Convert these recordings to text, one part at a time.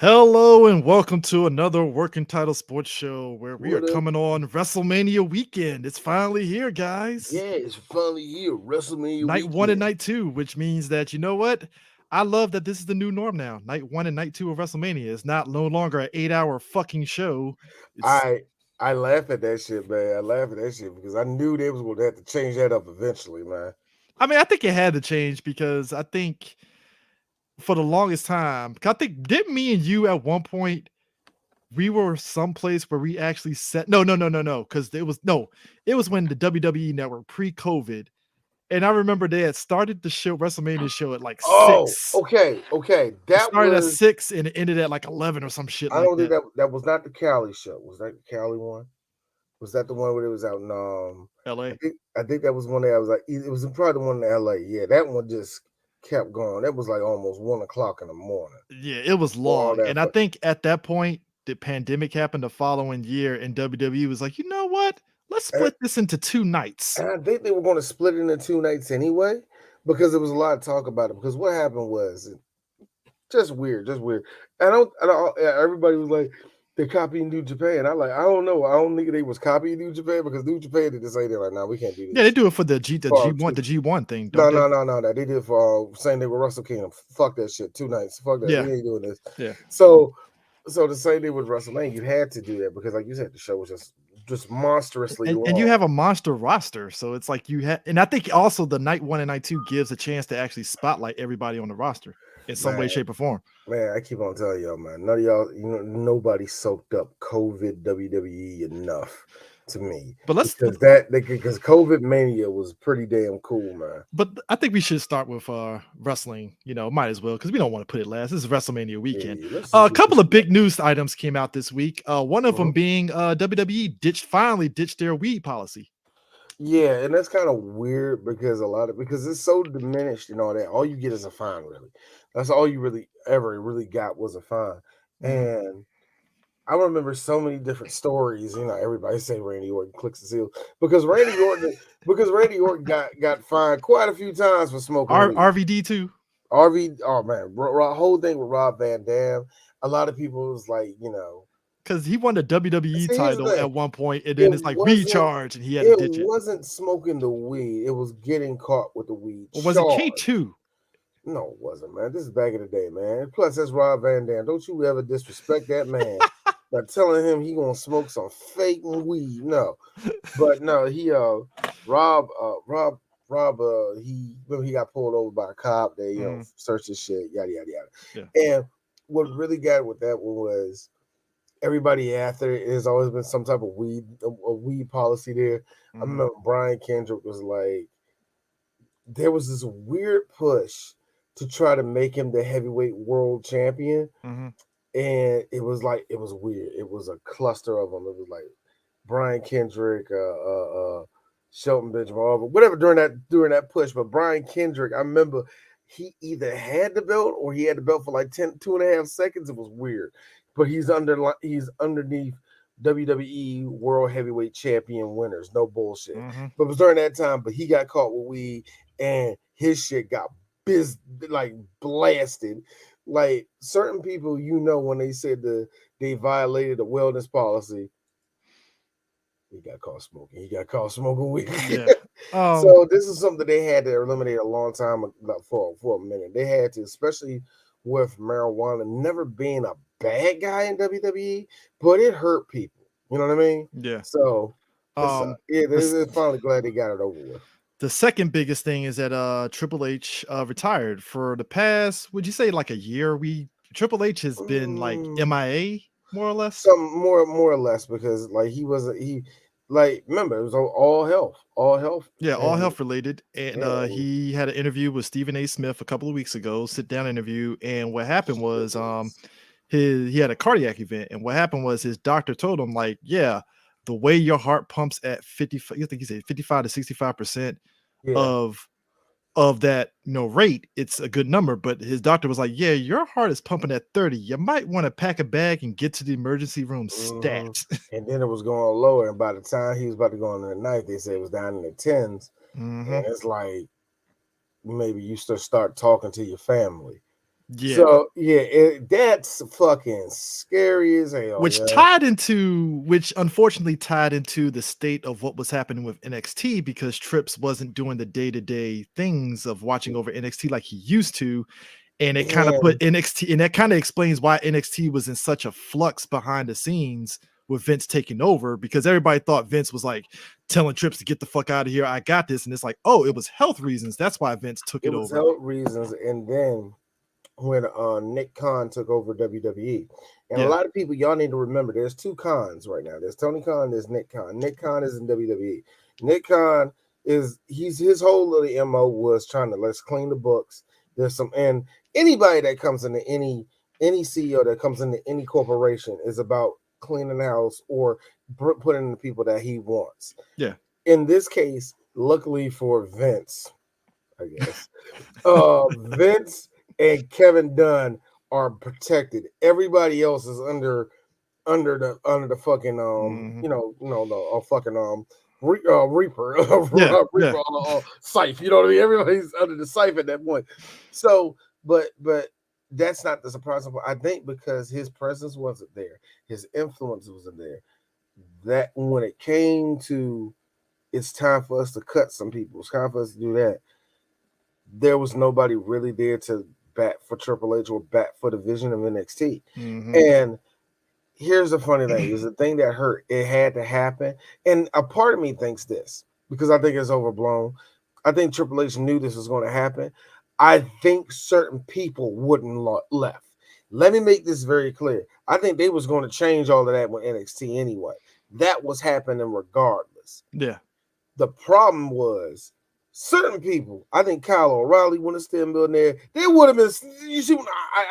Hello and welcome to another Working Title Sports Show where we are What up? coming on WrestleMania weekend. It's finally here, guys. Yeah, it's finally here, WrestleMania Night one and weekend. night two, which means that you know what? I love that this is the new norm now. Night one and night two of WrestleMania is not no longer an 8 hour fucking show. It's I I laugh at that shit, man. I laugh at that shit because I knew they was gonna have to change that up eventually, man. I mean, I think it had to change because I think for the longest time, 'cause I think did me and you at one point we were someplace where we actually set no, because it was when the WWE network pre-COVID. And I remember they had started the show, WrestleMania show at like Oh, 6. okay. It That started at was 6 and it ended at like 11 or some shit I like don't think that. that was not the Cali show. Was that the Cali one? Was that the one where it was out in I LA. think I think that was one that I was like it was probably the one in LA. Yeah, that one just kept going. That was like almost 1 o'clock in the morning. Yeah, it was For all long. that And I think at that point, the pandemic happened the following year, and WWE was like, you know what? Let's and split this into 2 nights. And I think they were going to split it into 2 nights anyway, because there was a lot of talk about it. Because what happened was just weird, just weird. Everybody was like, they're copying New Japan. I don't know. I don't think they was copying New Japan because New Japan did say they're like, no, we can't do Yeah, they this. do it for the For G1, the G1 thing, no, don't they? no, no, no, no. They did it for saying they were Wrestle Kingdom. Fuck that shit. 2 nights. Fuck that. Yeah, We ain't doing this. yeah. So, so to say they was WrestleMania, you had to do that because, like you said, the show was just monstrously And you long. have a monster roster, so it's like you had, and I think also the night one and night two gives a chance to actually spotlight everybody on the roster in some way, Man, shape, or form. Man, I keep on telling y'all, man. None of y'all, nobody soaked up COVID WWE enough to me But because COVID mania was pretty damn cool, man. I think we should start with wrestling. Might as well because we don't want to put it last. This is WrestleMania weekend. Yeah, let's just A get couple this. of big news items came out this week. One of them Mhm. being WWE finally ditched their weed policy. Yeah, and that's kind of weird because it's so diminished and all that. All you get is a fine, really. That's all you really got was a fine. Mhm. And I remember so many different stories. Everybody say Randy Orton clicks the seal because Randy Orton got fined quite a few times for smoking weed. RVD too. RV, oh man, whole thing with Rob Van Dam. A lot of people was like, Because he won the WWE see, here's the title thing. at one point, and It then it's like wasn't recharge, and he had to it ditch it. wasn't smoking the weed. It was getting caught with the weed Or was it charge. K2? No, it wasn't, man. This is back in the day, man. Plus, that's Rob Van Dam. Don't you ever disrespect that man by telling him he gonna smoke some fake weed. No. But no, he Rob he remember he got pulled over by a cop. They Mhm. searched his shit, yada yada Yeah. yada. And what really got with that one was everybody after it has always been some type of weed policy there. I Mhm. remember Brian Kendrick was like, there was this weird push to try to make him the heavyweight world champion, Mhm. and it was weird. It was a cluster of them. It was like Brian Kendrick, Shelton Benjamin, but whatever during that push. But Brian Kendrick, I remember he either had the belt or he had the belt for like 2.5 seconds. It was weird, but he's underneath WWE World Heavyweight Champion winners. No bullshit. Mhm. But it was during that time. But he got caught with weed, and his shit got like blasted. Like certain people, when they said they violated the wellness policy, he got caught smoking. He got caught smoking weed. Yeah. Um. So this is something they had to eliminate a long time for a minute. They had to, especially with marijuana never being a bad guy in WWE, but it hurt people. You know what I mean? Yeah. So yeah, The they're finally glad they got it over with. The second biggest thing is that Triple H retired for the past, would you say like a year? Triple H has been like Mm, MIA more or less. some more or less because like he like remember it was all health, Yeah, all and health related. And yeah, he had an interview with Stephen A. Smith a couple of weeks ago, sit down interview. And what happened was he had a cardiac event. And what happened was his doctor told him, like, yeah, the way your heart pumps at 55, you think he said 55 to 65% yeah. of that rate, it's a good number. But his doctor was like, yeah, your heart is pumping at 30. You might want to pack a bag and get to the emergency room stat. hmm And then it was going lower, and by the time he was about to go into the ninth, they said it was down in the tens, Hmm. and it's like maybe you start talking to your family. Yeah. So yeah, that's fucking scary as hell. Which Yeah. unfortunately tied into the state of what was happening with NXT because Trips wasn't doing the day-to-day things of watching over NXT like he used to. And it kind of put And NXT, and that kind of explains why NXT was in such a flux behind the scenes with Vince taking over, because everybody thought Vince was like telling Trips to get the fuck out of here. I got this. And it's like, oh, it was health reasons. That's why Vince took it it was over. health reasons. And then when Nick Khan took over WWE, and a Yeah. lot of people, y'all need to remember, there's two Khans right now. There's Tony Khan, there's Nick Khan. Nick Khan is in WWE. Nick Khan his whole little MO was trying to let's clean the books. There's some, and anybody that comes into any CEO that comes into any corporation is about cleaning the house or putting the people that he wants. Yeah. In this case, luckily for Vince, I guess, Vince and Kevin Dunn are protected. Everybody else is under the fucking Mhm. fucking Reaper Yeah. Yeah. Reaper Scythe. You know what I mean? Everybody's under the Scythe at that point. So, but that's not the surprising part. I think because his presence wasn't there, his influence wasn't there. That when it came to it's time for us to cut some people, it's time for us to do that. There was nobody really there to bat for Triple H or bat for the vision of NXT. Mhm. And here's the funny thing: is the thing that hurt. It had to happen, and a part of me thinks this because I think it's overblown. I think Triple H knew this was going to happen. I think certain people wouldn't left. Let me make this very clear. I think they was going to change all of that with NXT anyway. That was happening regardless. Yeah. The problem was certain people. I think Kyle O'Reilly would have still been there. They would have been. You see,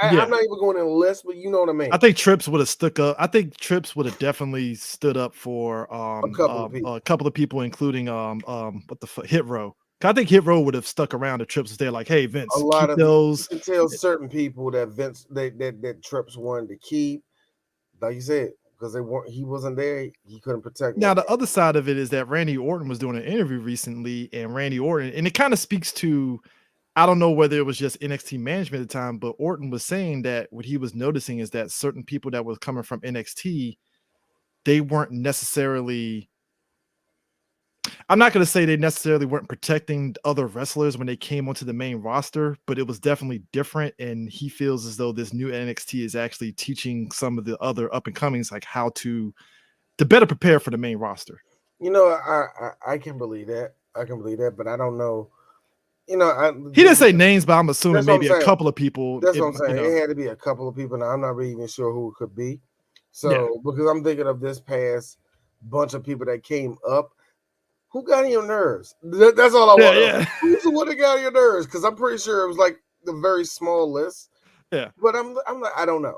I'm not even going in the list, but you know what I mean. I think Trips would have stuck up. I think Trips would have definitely stood up for A couple of people. a couple of people, including what the fuck, Hit Row. I think Hit Row would have stuck around if Trips was there, like, hey A Vince, lot keep of you those. can tell certain people that Vince that Trips wanted to keep, like you said, because he wasn't there, he couldn't protect Now nobody. the other side of it is that Randy Orton was doing an interview recently, and Randy Orton, and it kind of speaks to, I don't know whether it was just NXT management at the time, but Orton was saying that what he was noticing is that certain people that was coming from NXT, they weren't necessarily, I'm not going to say they necessarily weren't protecting other wrestlers when they came onto the main roster, but it was definitely different. And he feels as though this new NXT is actually teaching some of the other up and comings like how to better prepare for the main roster. You know, I can believe that. I can believe that, but I don't know. You know, He didn't say names, but I'm assuming that's what I'm maybe a saying. couple of people. That's what I'm saying. It had to be a couple of people. Now I'm not really even sure who it could be. So because I'm thinking of this past bunch of people that came up, who got on your nerves? That's all I want to know. Who's the one that got on your nerves? Because I'm pretty sure it was like the very small list. Yeah. But I'm like, I don't know.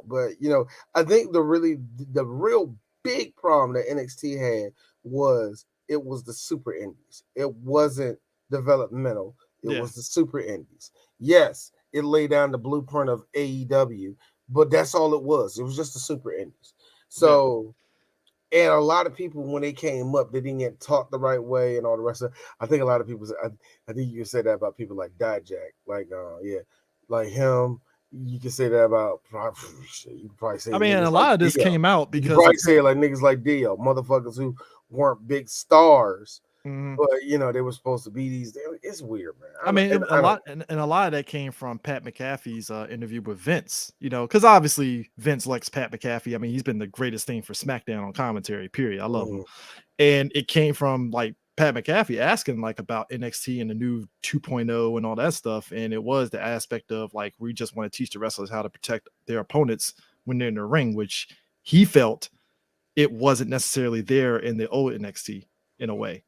But you know, I think the real big problem that NXT had was it was the super indies. It wasn't developmental. It was the super indies. Yes, it laid down the blueprint of AEW, but that's all it was. It was just the super indies. So and a lot of people, when they came up, they didn't get taught the right way and all the rest of it. I think a lot of people, I think you can say that about people like Dijak, like him. You can say that about, you can probably say, I mean, a niggas lot like of this Dio. came out You can because probably say it like niggas like Dio, motherfuckers who weren't big stars, Mhm. but you know, they were supposed to be these. It's weird, man. I mean, a lot of that came from Pat McAfee's interview with Vince, you know, because obviously Vince likes Pat McAfee. I mean, he's been the greatest thing for SmackDown on commentary, period. I love him. And it came from like Pat McAfee asking like about NXT and the new 2.0 and all that stuff. And it was the aspect of like, we just want to teach the wrestlers how to protect their opponents when they're in the ring, which he felt it wasn't necessarily there in the old NXT in a way.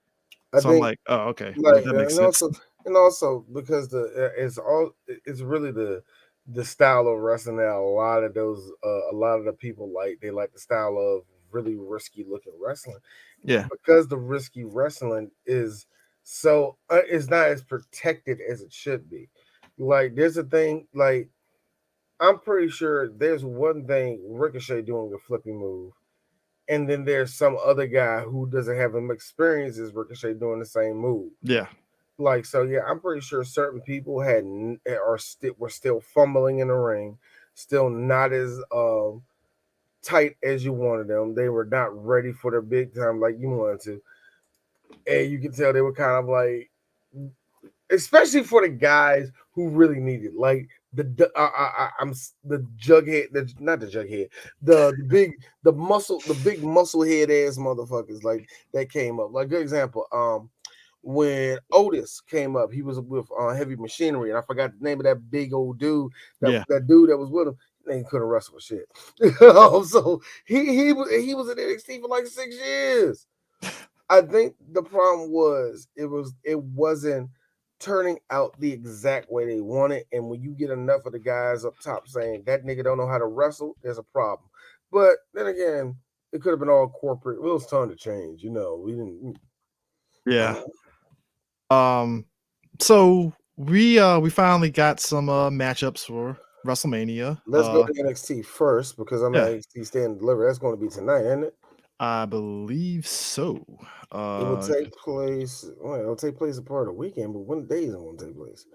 So I'm like, oh, okay, well, that makes sense. Also because it's really the style of wrestling that a lot of the people they like the style of really risky looking wrestling. Yeah, because the risky wrestling is so it's not as protected as it should be. Like there's a thing like I'm pretty sure there's one thing Ricochet doing a flipping move. And then there's some other guy who doesn't have him experience as Ricochet doing the same move. yeah. Like, so yeah, I'm pretty sure certain people were still fumbling in the ring, still not as tight as you wanted them. They were not ready for the big time like you wanted to, and you can tell they were kind of like, especially for the guys who really needed, like I'm the jughead, not the jughead, the big muscle head ass motherfuckers like that came up. Like, good example, when Otis came up, he was with Heavy Machinery, and I forgot the name of that big old dude, Yeah. that dude that was with him. He couldn't wrestle for shit. So he was in NXT for like 6 years. I think the problem was it wasn't turning out the exact way they wanted, and when you get enough of the guys up top saying that nigga don't know how to wrestle, there's a problem. But then again, it could have been all corporate. It was time to change, we didn't. Yeah. So we finally got some matchups for WrestleMania. Let's go to NXT first because I'm at Yeah, NXT Stand and Deliver. That's going to be tonight, isn't it? I believe so. It will take place. Well, it'll take place a part of the weekend, but when days it won't take place?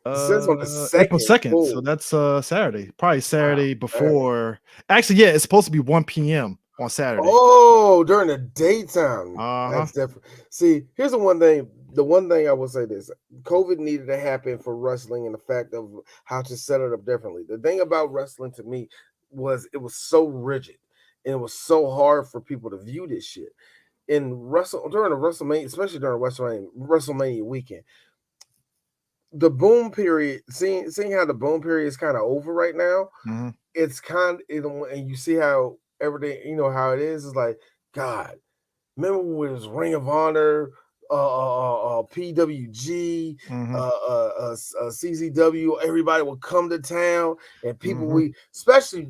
It says on the April second. 2nd. So Oh, that's Saturday. Probably Saturday wow, Saturday. before. Actually, yeah, it's supposed to be 1 p.m. on Saturday. Oh, during the daytime. Uh-huh. That's different. See, here's the one thing. The one thing I will say this: COVID needed to happen for wrestling, and the fact of how to set it up differently. The thing about wrestling to me was it was so rigid, and it was so hard for people to view this shit. In during the WrestleMania, especially during WrestleMania weekend, the boom period, seeing how the boom period is kind of over right now, Mm-hmm. it's and you see how everything, how it is. It's like, God, remember when it was Ring of Honor, PWG, Mm-hmm. CZW, everybody would come to town, and people Mm-hmm. especially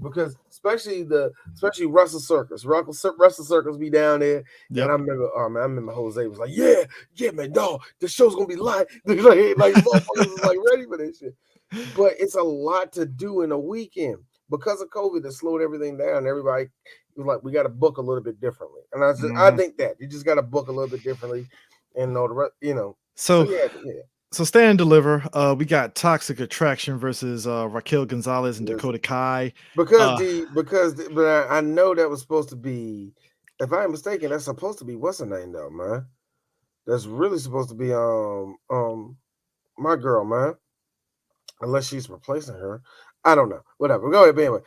Wrestle Circus, Wrestle Circus be down there, Yep. and I remember Jose was like, yeah, man, dog, the show's gonna be live, like motherfuckers was like ready for this shit, but it's a lot to do in a weekend because of COVID that slowed everything down. Everybody was like, we got to book a little bit differently, and I think that you just got to book a little bit differently, and know the rest. So Yeah. So Stand and Deliver, we got Toxic Attraction versus Raquel Gonzalez and Yes. Dakota Kai. But I know that was supposed to be, if I'm mistaken, that's supposed to be what's her name though, man. That's really supposed to be my girl, man. Unless she's replacing her, I don't know. Whatever. Go ahead, but anyway.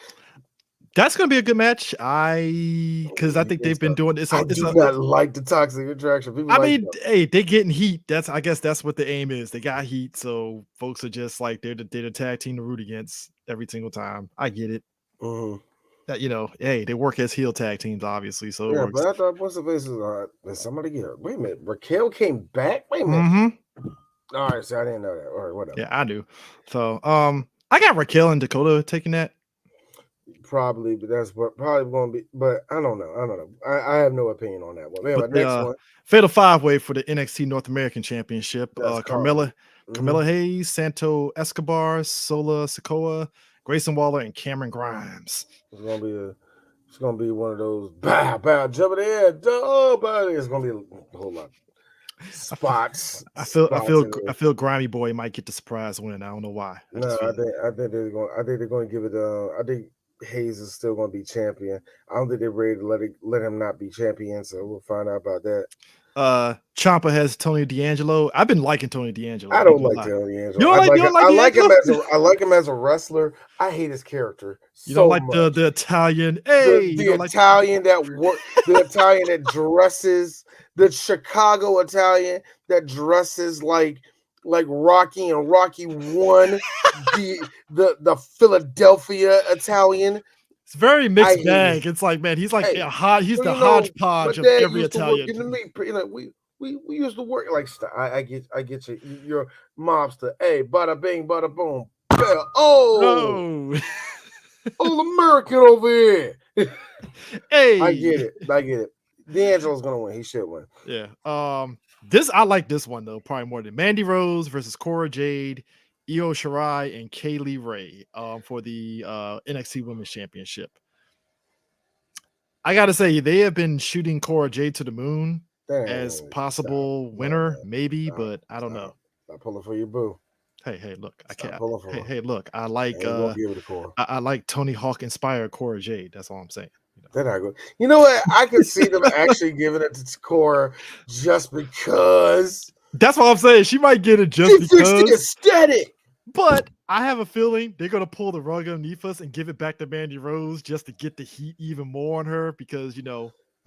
That's gonna be a good match. Because I think they've been doing this. I do not like the Toxic Attraction. People hey, they getting heat. I guess that's what the aim is. They got heat, so folks are just like they're the tag team to root against every single time. I get it. Mm-hmm. That hey, they work as heel tag teams, obviously, so it Yeah, works. but I thought what's the face did somebody get her? Wait a minute, Raquel came back. Wait a minute. Mm-hmm. All right, so I didn't know that. All right, whatever. Yeah, I do. So I got Raquel and Dakota taking that. Probably, but that's probably going to be. But I don't know. I have no opinion on that one. Anyway, But next the one. Fatal 5-Way for the NXT North American Championship. That's Carmella Mm-hmm. Hayes, Santo Escobar, Sola Sikoa, Grayson Waller, and Cameron Grimes. It's gonna be one of those bow jumping in, bow. It's gonna be a whole lot of spots. I feel Grimy Boy might get the surprise win. I don't know why. I think they're gonna give it. I think Hayes is still gonna be champion. I don't think they're ready to let him not be champion. So we'll find out about that. Ciampa has Tony D'Angelo. I've been liking Tony D'Angelo. I don't like Tony D'Angelo. You don't like D'Angelo? I like him as a wrestler. I hate his character. You don't like the Italian? Hey, the Italian the Italian that dresses, the Chicago Italian that dresses like Rocky and Rocky 1, the Philadelphia Italian. It's very mixed bag. It's like, man, he's like he's the hodgepodge of every Italian. We used to work like I get you. You're mobster. Hey, bada bing, bada boom. Oh, all American over here. Hey, I get it. D'Angelo's gonna win. He should win. Yeah. I like this one though, probably more than Mandy Rose versus Cora Jade, Io Shirai, and Kaylee Ray for the NXT Women's Championship. I gotta say, they have been shooting Cora Jade to the moon as possible winner, maybe, but I don't know. Stop pulling for your boo. Hey, look, I Stop can't. pulling for Hey, her. hey, look, I I like ain't gonna give it a core. I like Tony Hawk inspired Cora Jade. That's all I'm saying. They're not good. You know what? I could see them actually giving it to Core just because That's what I'm saying. She might get it just she fixed the because. aesthetic. But I have a feeling they're gonna pull the rug underneath us and give it back to Mandy Rose just to get the heat even more on her because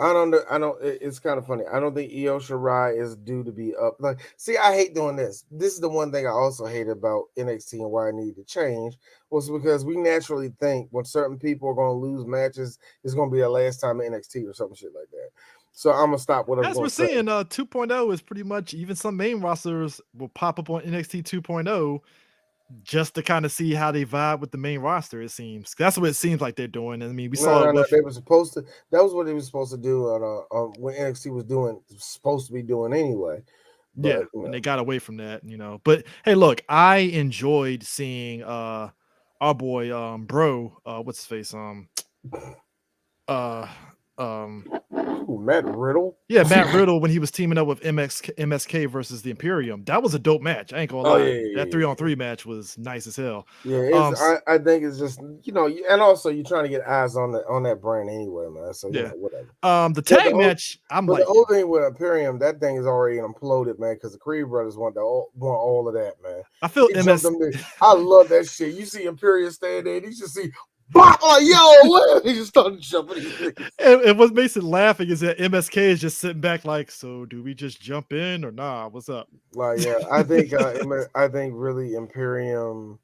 I don't know. It's kind of funny. I don't think Io Shirai is due to be up. Like, see, I hate doing this. This is the one thing I also hate about NXT and why I need to change was because we naturally think when certain people are going to lose matches, it's going to be their last time in NXT or some shit like that. So I'm gonna stop what I'm as we're going to say. seeing, 2.0 is pretty much even some main rosters will pop up on NXT 2.0 just to kind of see how they vibe with the main roster. It seems that's what it seems like they're doing. I mean, we saw it No. with They were supposed to. That was what they were supposed to do on when NXT was supposed to be doing anyway. yeah, But and they got away from that. But hey, look, I enjoyed seeing our boy bro, what's his face? Uh Matt Riddle. Yeah, Matt Riddle when he was teaming up with MSK versus the Imperium. That was a dope match. I ain't gonna Oh lie. yeah. That 3-on-3 match was nice as hell. Yeah, Um, I think it's just and also you're trying to get eyes on that brand anyway, man. So yeah. whatever. The But tag match, I'm but like, the whole thing with Imperium, that thing is already imploded, man. Because the Creed brothers want all of that, man. I feel They jumped them there. I love that shit. You see Imperium stand there, and you just see, like, yo, what? He just started jumping these niggas. and what makes it laughing is that MSK is just sitting back like, so do we just jump in or nah? What's up? Like, yeah, I think really Imperium.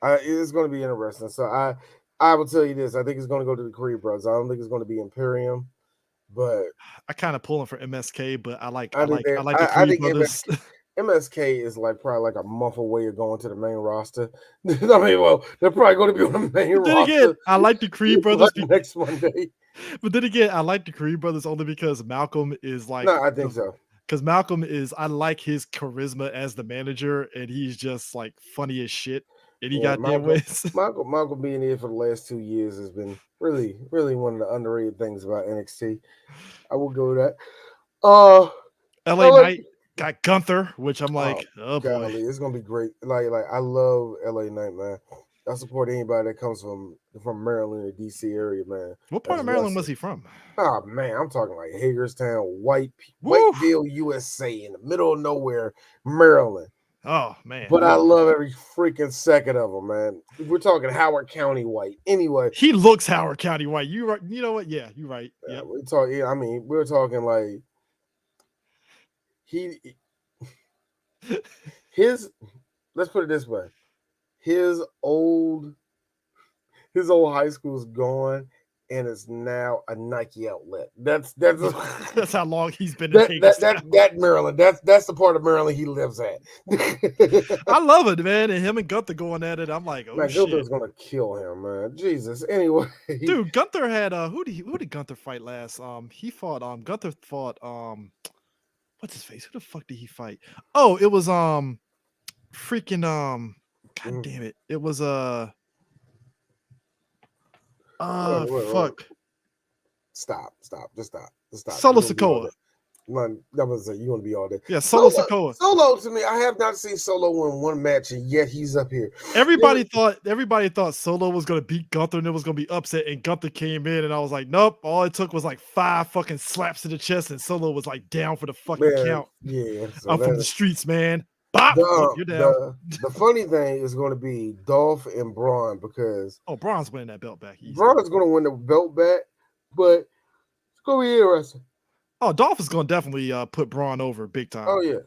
It's going to be interesting. So I will tell you this. I think it's going to go to the Creed brothers. I don't think it's going to be Imperium, but I kind of pulling for MSK, but I like I think the Creed brothers. MSK is like probably like a month away of going to the main roster. I mean, well, they're probably going to be on the main But then roster. again, I like the Creed brothers next Monday. But then again, I like the Creed brothers only because Malcolm is like, No, I think so. Because Malcolm I like his charisma as the manager, and he's just like funny as shit. And he got their ways. Malcolm being here for the last 2 years has been really, really one of the underrated things about NXT. I will go with that. LA Knight got Gunther, which I'm like, oh boy, it's gonna be great. Like I love LA Knight, man. I support anybody that comes from Maryland or DC area, man. What part of Maryland was he from? Oh man, I'm talking like Hagerstown, Whiteville, USA, in the middle of nowhere, Maryland. Oh man, but I love every freaking second of them, man. We're talking Howard County white. Anyway, he looks Howard County white. You right? You know what? Yeah, you're right. Yeah, we're talking. I mean, we're talking like his. Let's put it this way: his old high school is gone, and it's now a Nike outlet. That's that's how long he's been in that Maryland. That's the part of Maryland he lives at. I love it, man. And him and Gunther going at it. I'm like, oh man, shit, Gunther's gonna kill him, man. Jesus. Anyway, dude, Gunther had who did Gunther fight last? He fought Gunther fought what's his face? Who the fuck did he fight? Oh, it was freaking god damn it. It was fuck. Stop. Just stop. Solo Sikoa. That was you want to be all day. Yeah, Solo Sikoa. Solo to me, I have not seen Solo in one match, and yet he's up here. Everybody thought Solo was gonna beat Gunther and it was gonna be upset, and Gunther came in, and I was like, nope. All it took was like 5 fucking slaps to the chest, and Solo was like down for the fucking count. Yeah, so I'm from the streets, man. Bop, you're down. The funny thing is going to be Dolph and Braun because Braun's winning that belt back. Braun's going to win the belt back, but it's going to be interesting. Oh, Dolph is going to definitely put Braun over big time. Oh yeah.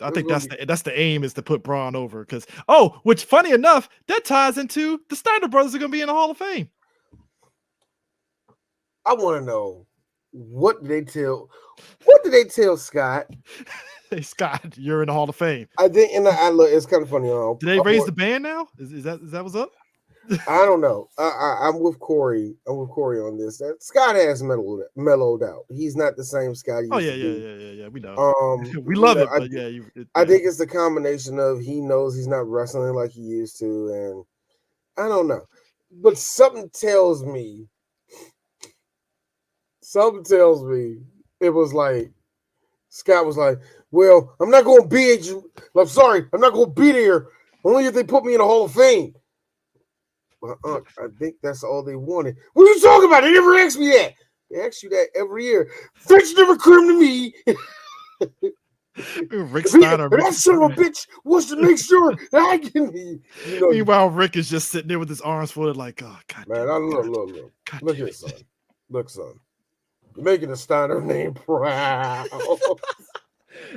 I think that's the aim is to put Braun over because which funny enough that ties into the Steiner brothers are going to be in the Hall of Fame. I want to know what did they tell Scott? Hey Scott, you're in the Hall of Fame. I think, and I look. It's kind of funny. Did they raise the band now? Is that what's up? I don't know. I'm with Corey. On this. Scott has mellowed out. He's not the same Scott. Yeah. We know. We love it, but I think it's the combination of he knows he's not wrestling like he used to, and I don't know. But something tells me it was like Scott was like, well, I'm not going to be at you. I'm sorry. I'm not going to be there. Only if they put me in the Hall of Fame. Well, I think that's all they wanted. What are you talking about? They never asked me that. They ask you that every year. Vince never come to me. Rick Steiner. And that son of a bitch wants to make sure that I can. Meanwhile, Rick is just sitting there with his arms folded, like, oh, God. Man, look here, son. Look, son. You're making the Steiner name proud.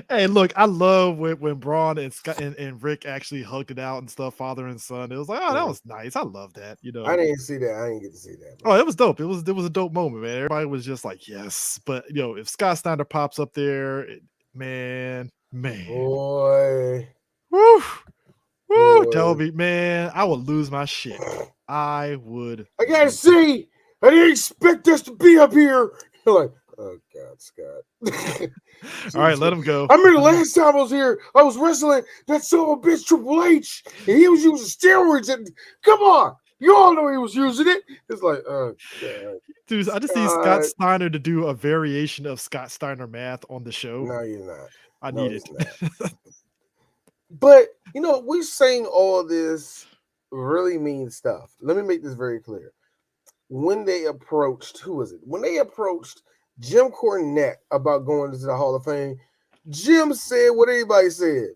Hey, look, I love when Braun and Scott and Rick actually hugged it out and stuff, father and son. It was like, oh, that was nice. I love that. I didn't see that. I didn't get to see that. Oh, it was dope. It was a dope moment, man. Everybody was just like, yes. But if Scott Steiner pops up there, man. Boy. Woo. Toby, man, I would lose my shit. I would. I gotta see. I didn't expect us to be up here. You're like, oh God, Scott. All right, let him go. I remember the last time I was here, I was wrestling that son of a bitch Triple H, and he was using steroids. And come on, you all know he was using it. It's like, oh God. Dude, I just need Scott Steiner to do a variation of Scott Steiner math on the show. No, you're not. I need it. But we're saying all this really mean stuff. Let me make this very clear. When they approached, who was it? When they approached Jim Cornette about going into the Hall of Fame, Jim said what everybody said.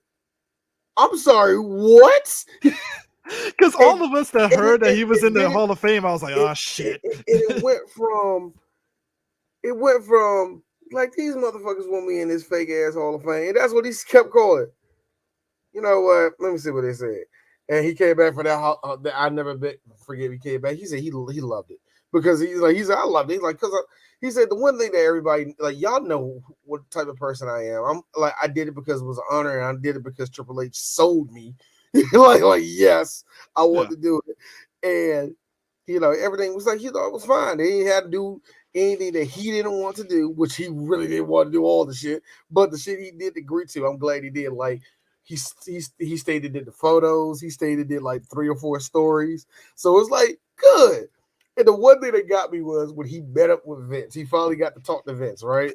I'm sorry, what? Because all of us that heard that he was in the Hall of Fame, I was like, oh shit. It went from like, these motherfuckers want me in this fake ass Hall of Fame. And that's what he kept calling. You know what? Let me see what they said. And he came back for that. I never forget he came back. He said he loved it because he's like I loved it. He's like, because he said the one thing that everybody, like, y'all know what type of person I am. I'm like, I did it because it was an honor, and I did it because Triple H sold me. like yes, I want to do it. And everything was like, he thought it was fine. He had to do anything that he didn't want to do, which he really didn't want to do all the shit. But the shit he did agree to, I'm glad he did. Like, he stayed and did the photos. He stayed and did like 3 or 4 stories. So it's like, good. And the one thing that got me was when he met up with Vince. He finally got to talk to Vince, right?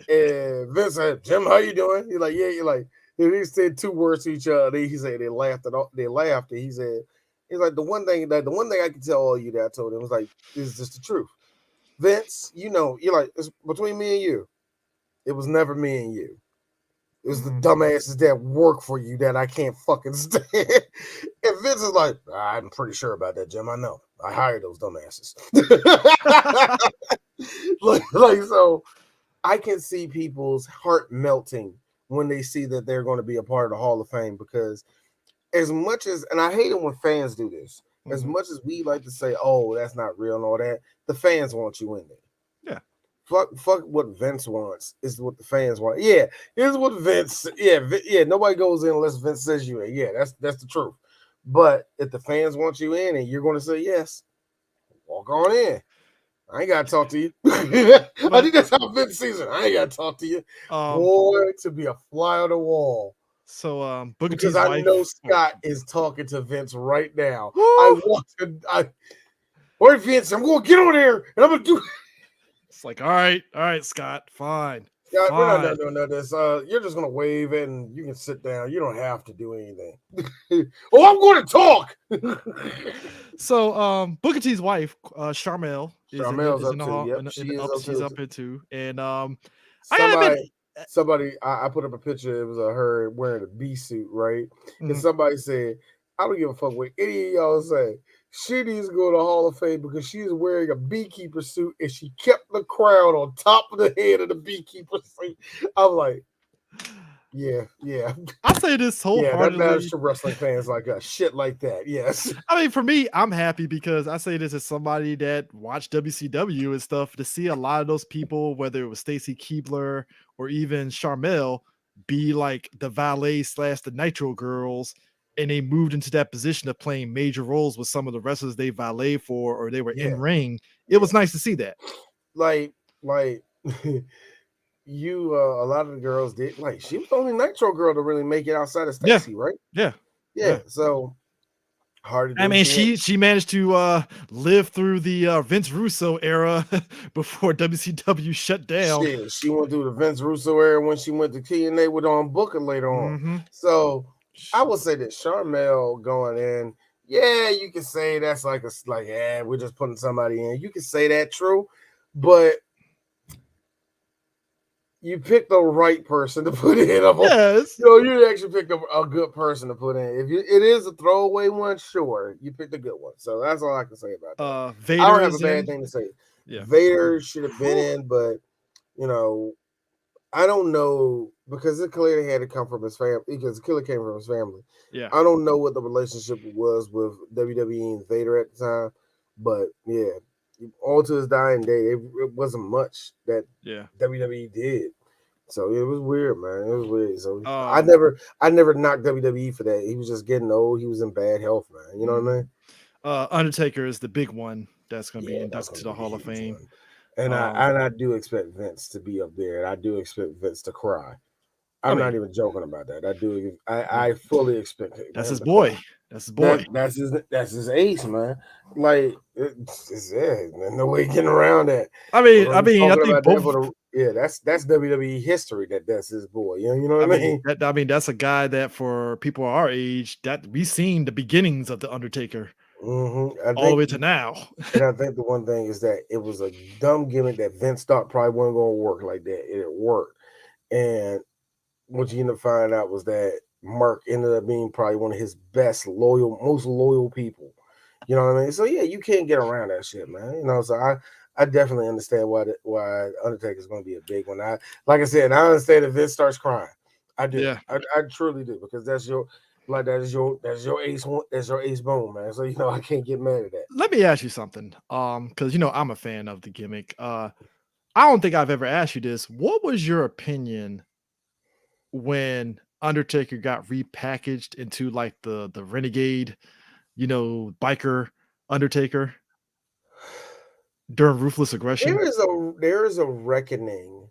And Vince said, Jim, how you doing? He's like, yeah. You're like, and they said 2 words to each other. He said they laughed. And he said, he's like, the one thing I can tell all you that I told him was like, this is just the truth. Vince, you're like, it's between me and you. It was never me and you. It was the dumbasses that work for you that I can't fucking stand. And Vince is like, I'm pretty sure about that, Jim. I know. I hired those dumbasses. So I can see people's heart melting when they see that they're going to be a part of the Hall of Fame, because as much as, and I hate it when fans do this, as much as we like to say, oh, that's not real and all that, the fans want you in there. Yeah. Fuck what Vince wants is what the fans want. Yeah, here's what Vince. Yeah. Nobody goes in unless Vince says you in. Yeah, that's the truth. But if the fans want you in and you're going to say yes, walk on in. I ain't got to talk to you. I think that's how Vince sees it. I ain't got to talk to you. Boy, to be a fly on the wall. So Booker T's wife, I know Scott is talking to Vince right now. All right, Vince, I'm going to get on there and I'm going to do. It's like, all right, Scott, fine. Yeah, we're not doing this. You're just gonna wave it and you can sit down. You don't have to do anything. Oh, I'm going to talk. So, Booker T's wife, Sharmell, is in the hall. Yep, she's up here too. And somebody, I put up a picture. It was her wearing a bee suit, right? And somebody said, "I don't give a fuck what any of y'all say. She needs to go to the Hall of Fame because she's wearing a beekeeper suit and she kept the crown on top of the head of the beekeeper suit." I'm like, yeah. I say this wholeheartedly. Yeah, that matters to wrestling fans like us. Shit like that, yes. I mean, for me, I'm happy because I say this as somebody that watched WCW and stuff, to see a lot of those people, whether it was Stacy Keibler or even Sharmell, be like the valet / the Nitro Girls, and they moved into that position of playing major roles with some of the wrestlers they valet for or they were in ring. It was nice to see that. Like you, a lot of the girls did. Like, she was the only Nitro girl to really make it outside of Stacy, right? Yeah. So Hard to I do. mean, she managed to live through the Vince Russo era before WCW shut down. Shit, she went through the Vince Russo era when she went to TNA with Booker later on. Mm-hmm. So I would say that Charmel going in, yeah, you can say that's like we're just putting somebody in. You can say that true, but you picked the right person to put in. Yes. You actually picked a good person to put in. If it is a throwaway one, sure, you picked a good one. So that's all I can say about that. Vader I don't have a is bad in. thing to say. Yeah. Vader should have been in, but I don't know because it clearly had to come from his family because the killer came from his family. Yeah. I don't know what the relationship was with WWE and Vader at the time, but yeah, all to his dying day, it wasn't much that WWE did. So it was weird, man. It was weird. So I never knocked WWE for that. He was just getting old. He was in bad health, man. You know what I mean? Undertaker is the big one that's going to be inducted to the Hall of Fame. One. And I do expect Vince to be up there. And I do expect Vince to cry. I'm not even joking about that. I fully expect it. That's his boy. Cry. That's his boy. That's his ace, man. Like it's no way getting around that. I think both. That's WWE history. That's his boy. You know what I mean? That's a guy that for people our age that we've seen the beginnings of the Undertaker. Mm-hmm. All the way to now. And I think the one thing is that it was a dumb gimmick that Vince thought probably wasn't going to work like that. It worked. And what you end up finding out was that Mark ended up being probably one of his most loyal people. You know what I mean? So yeah, you can't get around that shit, man. So I definitely understand why Undertaker is going to be a big one. Like I said, I understand if Vince starts crying. I do. Yeah. I truly do because that's your ace. That's your ace bone, man. So I can't get mad at that. Let me ask you something, because I'm a fan of the gimmick. I don't think I've ever asked you this. What was your opinion when Undertaker got repackaged into like the renegade, biker Undertaker during Ruthless Aggression? There is a reckoning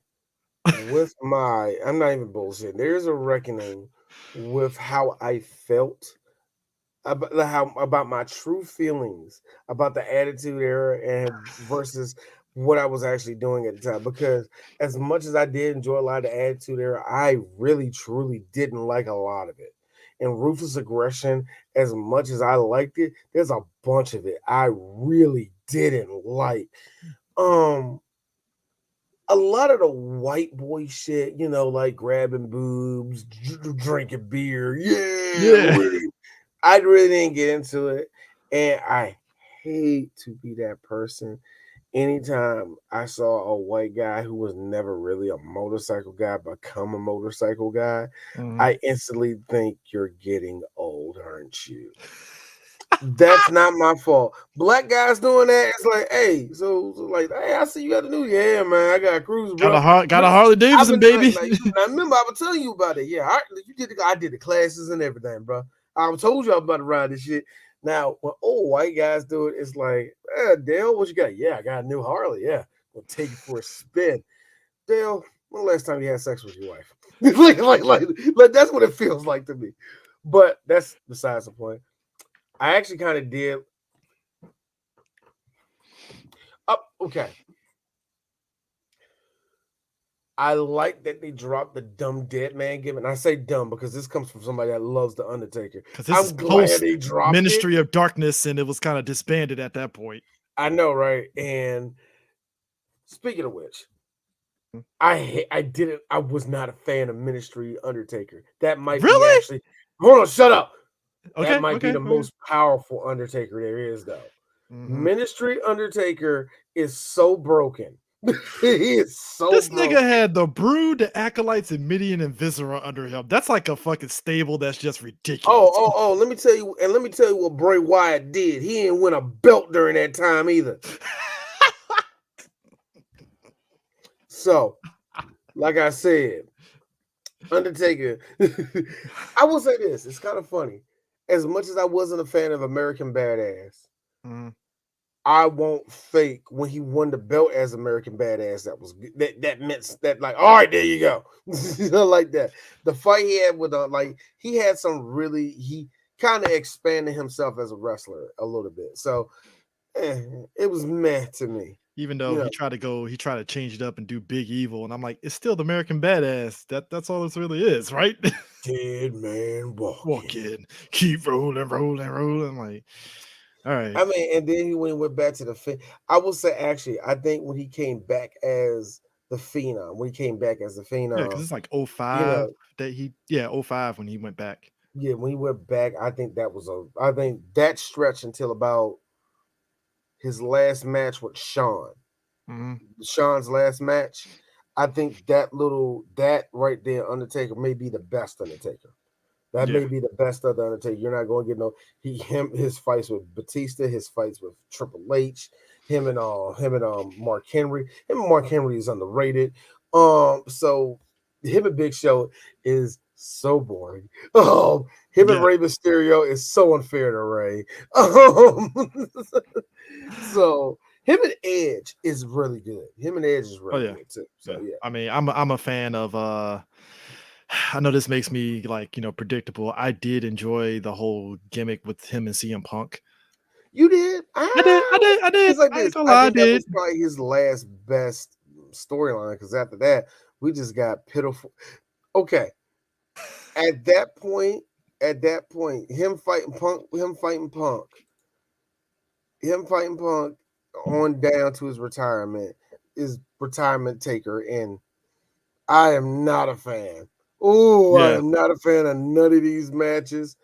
with I'm not even bullshit. There's a reckoning with how I felt about my true feelings about the Attitude Era and versus what I was actually doing at the time. Because as much as I did enjoy a lot of the Attitude Era, I really truly didn't like a lot of it. And Ruthless Aggression, as much as I liked it, there's a bunch of it I really didn't like. A lot of the white boy shit, like grabbing boobs, drinking beer. Yeah. Really, I really didn't get into it. And I hate to be that person. Anytime I saw a white guy who was never really a motorcycle guy become a motorcycle guy, I instantly think you're getting old, aren't you? That's not my fault. Black guys doing that, it's like, hey, hey, I see you got the new, yeah, man. I got a cruise, bro. Got a Harley Davidson, baby. I remember I was telling you about it. Yeah, I did the classes and everything, bro. I told you I was about to ride this shit. Now, when old white guys do it, it's like, Dale, what you got? Yeah, I got a new Harley. Yeah, we'll take it for a spin. Dale, when the last time you had sex with your wife? like that's what it feels like to me. But that's besides the point. I actually kind of did. Okay. I like that they dropped the dumb dead man gimmick. And I say dumb because this comes from somebody that loves the Undertaker. I'm glad they dropped Ministry of Darkness, and it was kind of disbanded at that point. I know, right? And speaking of which, I was not a fan of Ministry Undertaker. That might be actually. Hold on, shut up. That might be the most powerful Undertaker there is, though. Ministry Undertaker is so broken. He is so This broken. nigga had the Brood, the Acolytes, and Midian and Viscera under him. That's like a fucking stable that's just ridiculous. Oh, let me tell you what Bray Wyatt did. He didn't win a belt during that time either. So, like I said, Undertaker, I will say this, it's kind of funny. As much as I wasn't a fan of American Badass, I won't fake when he won the belt as American Badass. That meant that, like, all right, there you go. Like that. The fight he had with he had some really, he kind of expanded himself as a wrestler a little bit. So it was meh to me. Even though he tried to change it up and do Big Evil, and I'm like, it's still the American Badass. That's all this really is, right? Dead man Walk in, keep rolling. I'm like, all right. I mean, and then when he went back to the I will say, actually, I think when he came back as the Phenom, Yeah, because it's like you 05 know, that 05 when he went back. yeah, when he went back, I think that stretched until about his last match with Shawn. Mhm. Shawn's last match. I think that right there, Undertaker may be the best Undertaker. That Yeah. may be the best of the Undertaker. You're not going to get his fights with Batista, his fights with Triple H, him and Mark Henry. Him and Mark Henry is underrated. So him and Big Show is so boring. Him and Yeah. Rey Mysterio is so unfair to Rey. So him and Edge is really good. Good too. So yeah. I mean, I'm a fan of I know this makes me like, predictable. I did enjoy the whole gimmick with him and CM Punk. You did? I did. It's like I ain't this. gonna I lie, I think that was did. probably his last best storyline because after that, we just got pitiful. Okay. At that point, him fighting Punk on down to his retirement is retirement taker, and I am not a fan. Oh, I Yeah. am not a fan of none of these matches.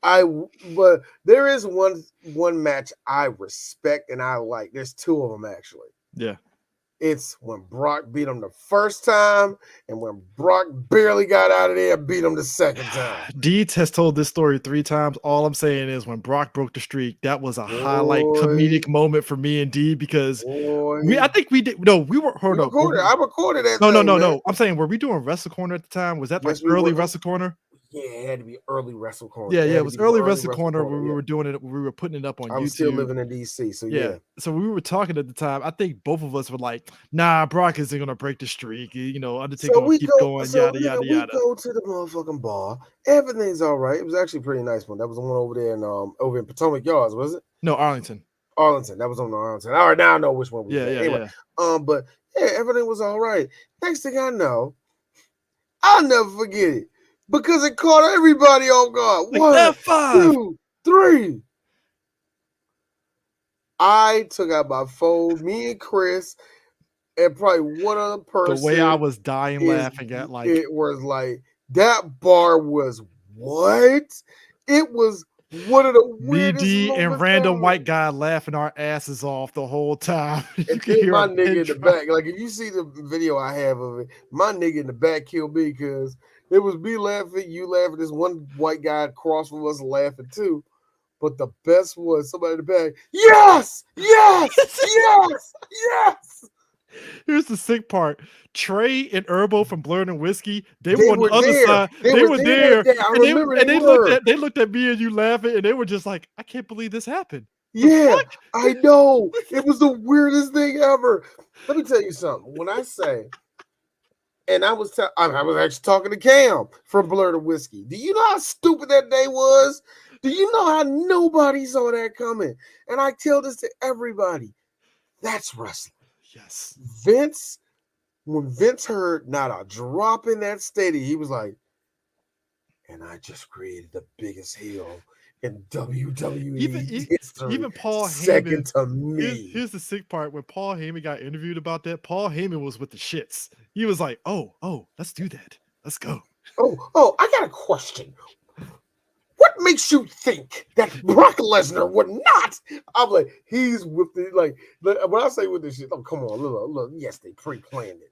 But there is one match I respect and I like. There's two of them actually. Yeah. It's when Brock beat him the first time, and when Brock barely got out of there, beat him the second time. Deeds has told this story 3 times. All I'm saying is when Brock broke the streak, that was a highlight Boy, comedic moment for me and D because boy. I think we did. No, we were. Hold up. I recorded that No, thing, man. no. I'm saying, were we doing Wrestle Corner at the time? Was that like Yes, we early were. Wrestle Corner? Yeah, it had to be early Wrestle Corner. Yeah, it was early Wrestle Corner where we were doing it. We were putting it up on I was still YouTube. living in DC, so Yeah. yeah. So we were talking at the time. I think both of us were like, "Nah, Brock isn't gonna break the streak. Undertaker So gonna we keep go, going. Yada yada we yada." go to the motherfucking bar. Everything's all right. It was actually a pretty nice one. That was the one over there in over in Potomac Yards, was it? No, Arlington. Arlington. That was on the Arlington. All right, now I know which one we Yeah, was at. yeah, Anyway, yeah. but yeah, everything was all right. Next thing I know, I'll never forget it because it caught everybody off guard. Like 1, F5. 2, 3. I took out my phone, me and Chris, and probably one other person. The way I was dying laughing at it was like that bar was what? It was one of the me, weirdest D, and moments random ever. white guy laughing our asses off the whole time. You And can then hear my a nigga pin in the drop. back, like if you see the video I have of it, my nigga in the back killed me because it was me laughing, you laughing, this one white guy across from us laughing too. But the best was somebody in the back, yes, yes, yes, yes. Here's the sick part. Trey and Herbo from Blurred and Whiskey, they They were on were the other there. side. They They were were there there. that day. I And remember they were. looked at me and you laughing, and they were just like, I can't believe this happened. The Yeah, fuck? I know. It was the weirdest thing ever. Let me tell you something. When I say, and I was actually talking to Cam from Blurred and Whiskey. Do you know how stupid that day was? Do you know how nobody saw that coming? And I tell this to everybody. That's wrestling. Yes. When Vince heard not a drop in that stadium, he was like, and I just created the biggest heel in WWE history. Even Paul second Heyman. to me. Here's the sick part. When Paul Heyman got interviewed about that, Paul Heyman was with the shits. He was like, oh, let's do that. Let's go. Oh, I got a question. What makes you think that Brock Lesnar would not? I'm like, he's with the when I say with this shit, oh come on, look, yes, they pre-planned it.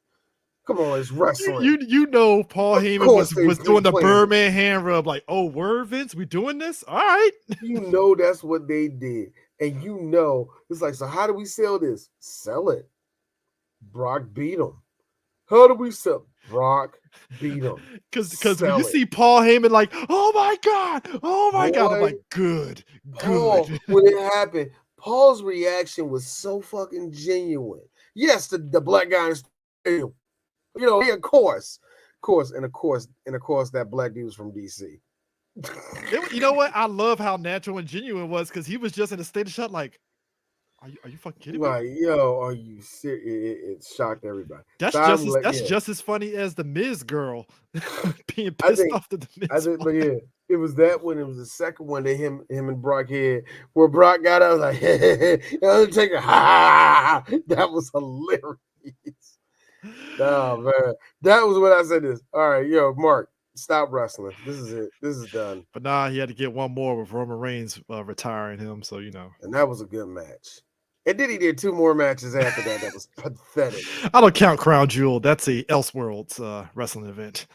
Come on, it's wrestling. You know Paul Heyman was doing the pre-planned Birdman hand rub, like, oh, word, Vince, we doing this? All right. You know that's what they did. And you know, it's like, so how do we sell this? Sell it. Brock beat him. How do we sell? Brock beat him. Because when you see Paul Heyman like, oh my God, I'm like, good. Paul, when it happened, Paul's reaction was so fucking genuine. Yes, the black guy in the stadium. Of course, that black dude was from DC. You know what? I love how natural and genuine it was because he was just in a state of shock, like, are you fucking kidding me? Like, yo, are you serious? It shocked everybody. That's So just I'm as like, that's yeah, just as funny as the Miz girl being I pissed think, off that the Miz but won. yeah, it was that one. It was the second one that him and Brock had, where Brock got out, I was like, Undertaker, ha, that was hilarious. Nah, man, that was when I said this. All right, yo, Mark, stop wrestling. This is it. This is done. But nah, he had to get one more with Roman Reigns retiring him. So And that was a good match. And then he did 2 more matches after that. That was pathetic. I don't count Crown Jewel. That's a Elseworlds wrestling event.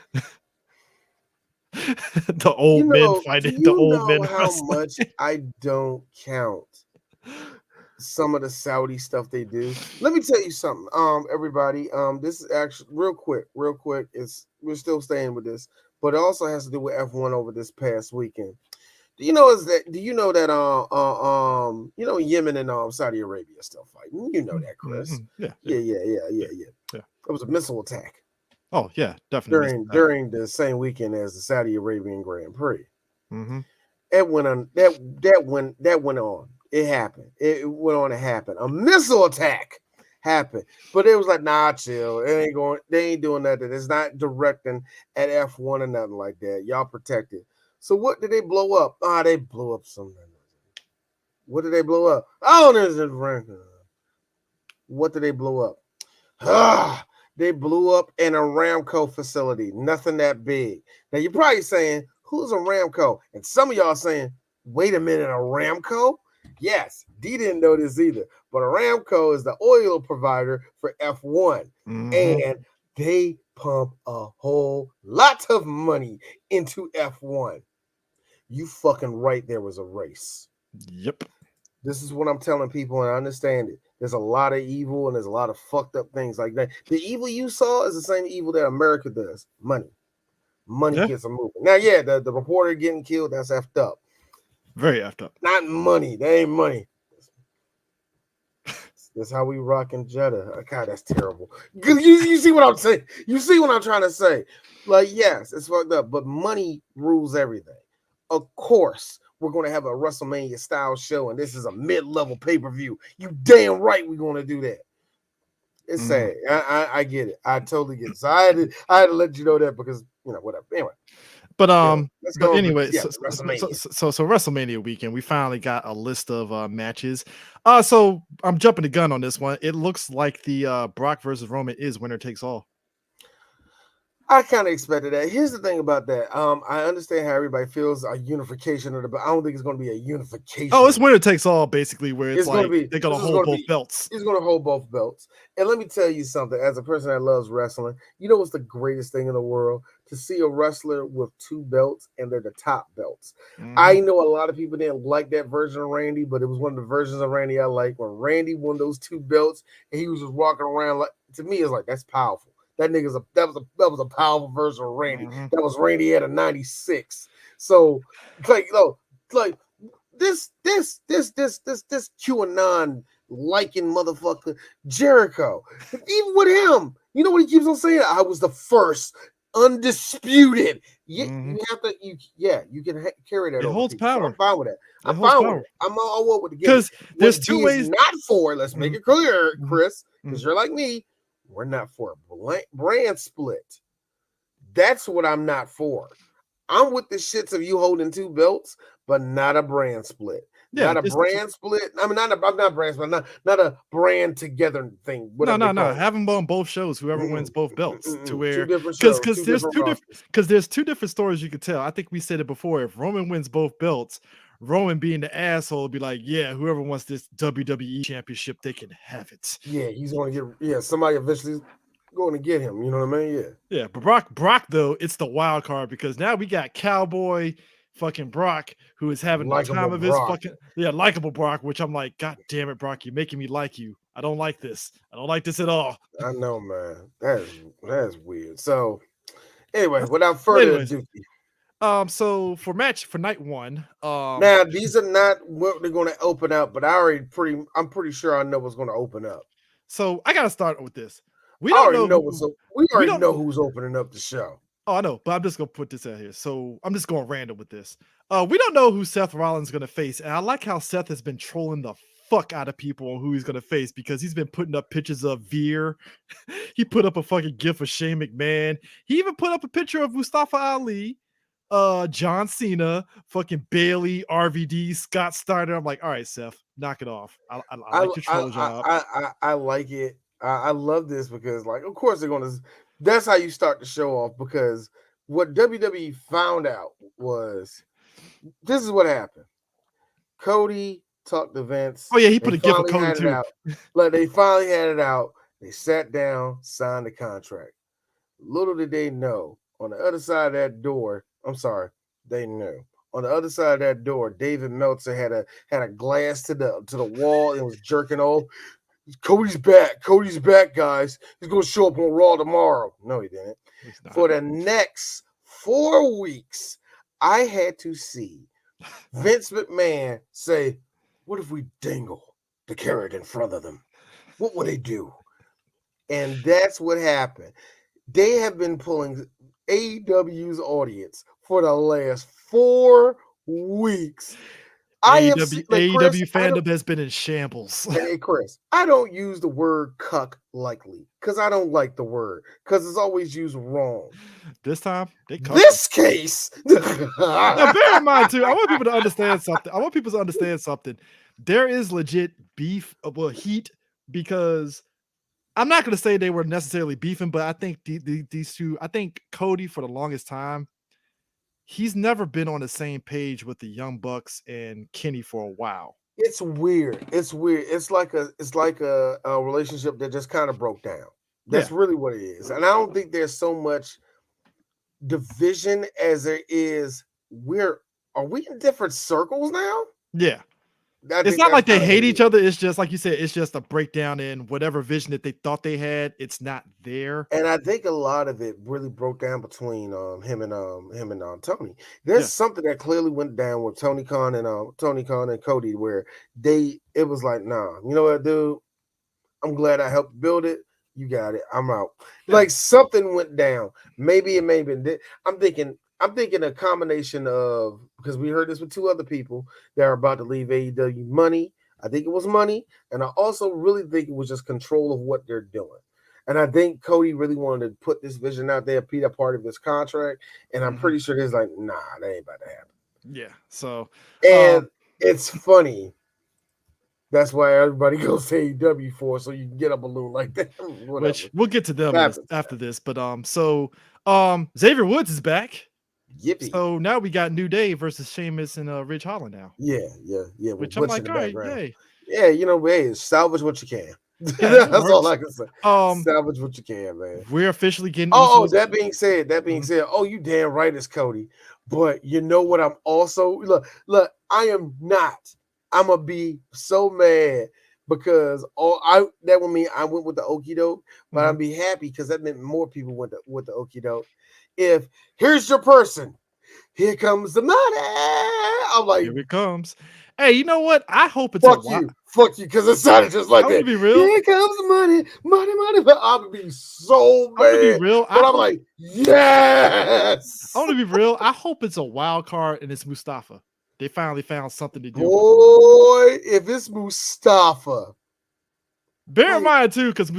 The old men Do fighting the you old men know how wrestling. much I don't count some of the Saudi stuff they do? Let me tell you something, everybody. This is actually real quick. We're still staying with this, but it also has to do with F1 over this past weekend. Do you know that Yemen and Saudi Arabia are still fighting? You know that, Chris. Mm-hmm. Yeah. It was a missile attack Oh yeah, definitely. during the same weekend as the Saudi Arabian Grand Prix. Mm-hmm. That went on. That went on. It happened. It went on to happen. A missile attack happened, but it was like, nah, chill. It ain't going. They ain't doing nothing. It's not directing at F1 or nothing like that. Y'all protected. So what did they blow up? They blew up something. What did they blow up? Oh, there's a rank. What did they blow up? They blew up an Aramco facility. Nothing that big. Now you're probably saying, who's Aramco? And some of y'all saying, wait a minute, Aramco? Yes, D didn't know this either. But Aramco is the oil provider for F1. Mm-hmm. And they pump a whole lot of money into F1. You fucking right, there was a race. Yep. This is what I'm telling people, and I understand it. There's a lot of evil and there's a lot of fucked up things like that. The evil you saw is the same evil that America does. Money gets them moving. Now, yeah, the reporter getting killed, that's effed up. Very effed up. Not money. That ain't money. That's how we rock in Jeddah. God, that's terrible. You see what I'm saying? You see what I'm trying to say? Like, yes, it's fucked up, but money rules everything. Of course, we're going to have a WrestleMania style show, and this is a mid-level pay-per-view. You damn right we're going to do that. It's sad. I get it. I totally get it. So I had to let you know that because, whatever. Anyway. But WrestleMania. So WrestleMania weekend, we finally got a list of matches. So I'm jumping the gun on this one. It looks like the Brock versus Roman is winner takes all. I kind of expected that. Here's the thing about that. I understand how everybody feels a unification of the, but I don't think it's going to be a unification. Oh, it's winner takes all, basically, where it's like they're going to hold both belts. He's going to hold both belts. And let me tell you something. As a person that loves wrestling, you know what's the greatest thing in the world? To see a wrestler with 2 belts and they're the top belts. Mm-hmm. I know a lot of people didn't like that version of Randy, but it was one of the versions of Randy I like. When Randy won those 2 belts and he was just walking around, like, to me, it's like, that's powerful. That was a powerful version of Randy. Mm-hmm. That was Randy at a 96. So this QAnon liking motherfucker Jericho. Even with him, you know what he keeps on saying? I was the first undisputed. Yeah, mm-hmm. You can carry that. It holds power. So I'm fine with that. I'm fine with it. I'm all with the game. Because there's 2 ways. Not for. Let's make it clear, Chris, because you're like me. We're not for a brand split. That's what I'm not for. I'm with the shits of you holding 2 belts, but not a brand split. Yeah, not a brand split. I mean, I'm not brand split. Not a brand together thing. No. Have them on both shows. Whoever wins both belts to where because there's 2 different stories you could tell. I think we said it before. If Roman wins both belts, Roman being the asshole would be like, yeah, whoever wants this WWE championship, they can have it. Yeah, he's going to get somebody eventually going to get him. You know what I mean? Yeah. But Brock though, it's the wild card because now we got Cowboy fucking Brock who is having the time of his fucking likable Brock, which I'm like, God damn it, Brock, you're making me like you. I don't like this. I don't like this at all. I know, man. That's weird. So anyway, without further ado. So for night 1, now these are not what they're going to open up, but I'm pretty sure I know what's going to open up. So I got to start with this. We already know who's opening up the show. Oh, I know, but I'm just gonna put this out here. So I'm just going random with this. We don't know who Seth Rollins is gonna face, and I like how Seth has been trolling the fuck out of people on who he's gonna face because he's been putting up pictures of Veer. He put up a fucking gif of Shane McMahon. He even put up a picture of Mustafa Ali, John Cena, fucking Bailey, RVD, Scott Steiner. I'm like, all right, Seth, knock it off. I like your troll job. I like it. I love this because, like, of course they're gonna. That's how you start the show off, because what WWE found out was this is what happened. Cody talked to Vince. Oh yeah, he put They a gif of finally Cody had it too. out. Like, they finally had it out. They sat down, signed the contract. Little did they know, on the other side of that door, I'm sorry, they knew. On the other side of that door, David Meltzer had a glass to the wall and was jerking off. Cody's back, guys. He's gonna show up on Raw tomorrow. No, he didn't. For the next 4 weeks, I had to see Vince McMahon say, "What if we dangle the carrot in front of them? What would they do?" And that's what happened. They have been pulling AEW's audience for the last 4 weeks. AEW fandom has been in shambles. Hey, Chris, I don't use the word cuck lightly because I don't like the word, because it's always used wrong. This time, This case. Now, bear in mind too, I want people to understand something. There is legit beef, heat, because I'm not going to say they were necessarily beefing, but I think these two, I think Cody, for the longest time, he's never been on the same page with the Young Bucks and Kenny for a while. It's weird. It's like a relationship that just kind of broke down. That's really what it is. And I don't think there's so much division as there is. Are we in different circles now? Yeah. It's not like they hate each other. It's just like you said, it's just a breakdown in whatever vision that they thought they had. It's not there. And I think a lot of it really broke down between him and Tony. There's something that clearly went down with Tony Khan and Cody, where it was like, nah, you know what, dude? I'm glad I helped build it. You got it. I'm out. Yeah. Like, something went down. Maybe it may have been. I'm thinking a combination of, because we heard this with 2 other people that are about to leave AEW. Money. I think it was money. And I also really think it was just control of what they're doing. And I think Cody really wanted to put this vision out there, be a part of his contract. And I'm pretty sure he's like, nah, that ain't about to happen. Yeah. So, and it's funny. That's why everybody goes to AEW for, so you can get a balloon like that. Which we'll get to them after this. But Xavier Woods is back. Yippee. So now we got New Day versus Sheamus and Ridge Holland now. Yeah. Which I'm like, all right, hey. Yeah, hey, salvage what you can. Yeah, that's all I can say. Salvage what you can, man. We're officially getting. That being said, oh, you damn right, it's Cody. But you know what? I'm also look. I am not. I'm gonna be so mad because that would mean I went with the okie doke, but I'd be happy because that meant more people went with the okie doke. If here's your person, here comes the money. I'm like, here it comes. Hey, you know what? I hope it's fuck you, because it sounded just like that. Be real. Here comes the money. But I'm gonna be so mad. To be real, I'm like, yes. I want to be real. I hope it's a wild card and it's Mustafa. They finally found something to do. Boy, if it's Mustafa. Bear in mind too, because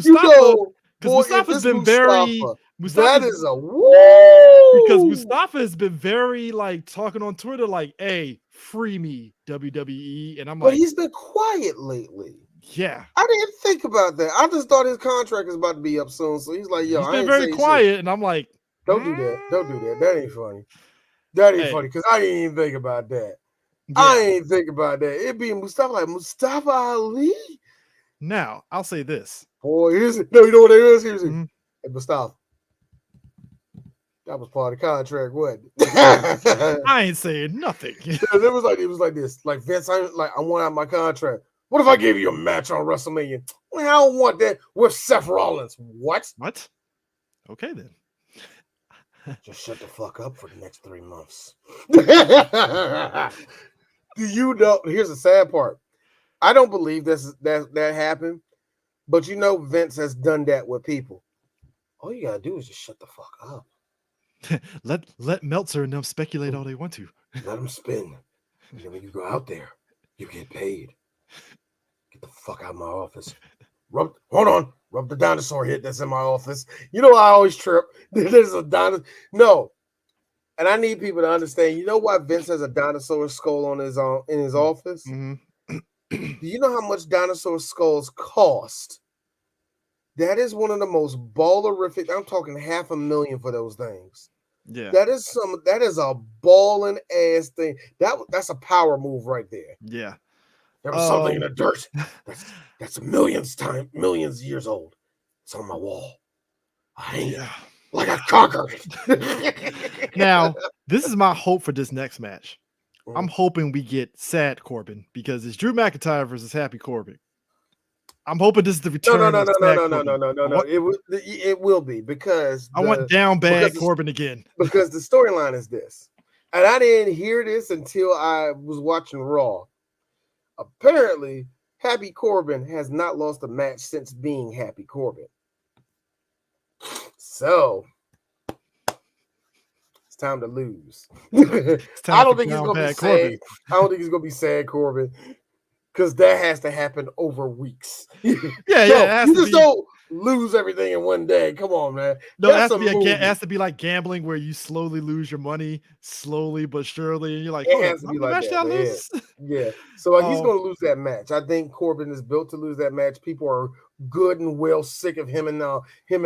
Mustafa's been very. That is a woo. Because Mustafa has been very like talking on Twitter, like, "Hey, free me, WWE," and I'm like, but he's been quiet lately. Yeah, I didn't think about that. I just thought his contract is about to be up soon, so he's like, "Yo, he's been very quiet," shit. And I'm like, "Don't do that. That ain't funny. That ain't funny." Because I didn't even think about that. Yeah. I ain't think about that. It'd be Mustafa, like Mustafa Ali. Now I'll say this. Boy, you know what it is? Here's it. Hey, Mustafa. That was part of the contract, wasn't it? I ain't saying nothing. It was like this. Like, Vince, I want out my contract. What if I gave you a match on WrestleMania? Well, I don't want that with Seth Rollins. What? Okay, then. Just shut the fuck up for the next 3 months. Do you know? Here's the sad part. I don't believe that happened, but you know Vince has done that with people. All you gotta do is just shut the fuck up. Let Meltzer and them speculate all they want to. Let them spin. And then when you go out there, you get paid. Get the fuck out of my office. Hold on. Rub the dinosaur head that's in my office. You know I always trip. There's a dinosaur. No. And I need people to understand. You know why Vince has a dinosaur skull on his in his office? Mm-hmm. Do you know how much dinosaur skulls cost? That is one of the most ballerific. I'm talking $500,000 for those things. Yeah. That is a balling ass thing. That's a power move right there. Yeah. There was something in the dirt. That's millions years old. It's on my wall. I hate it. Like I conquered it. Now, this is my hope for this next match. I'm hoping we get sad Corbin because it's Drew McIntyre versus Happy Corbin. I'm hoping this is the return. No. It will be because I want down bad Corbin again. Because the storyline is this, and I didn't hear this until I was watching Raw. Apparently, Happy Corbin has not lost a match since being Happy Corbin. So it's time to lose. I don't think he's gonna be sad. I don't think he's gonna be sad Corbin. Because that has to happen over weeks. Yeah. You just don't lose everything in one day. Come on, man. No, it has to be like gambling where you slowly lose your money, slowly but surely. And you're like, it has to be like that. Yeah. So he's going to lose that match. I think Corbin is built to lose that match. People are good and well sick of him and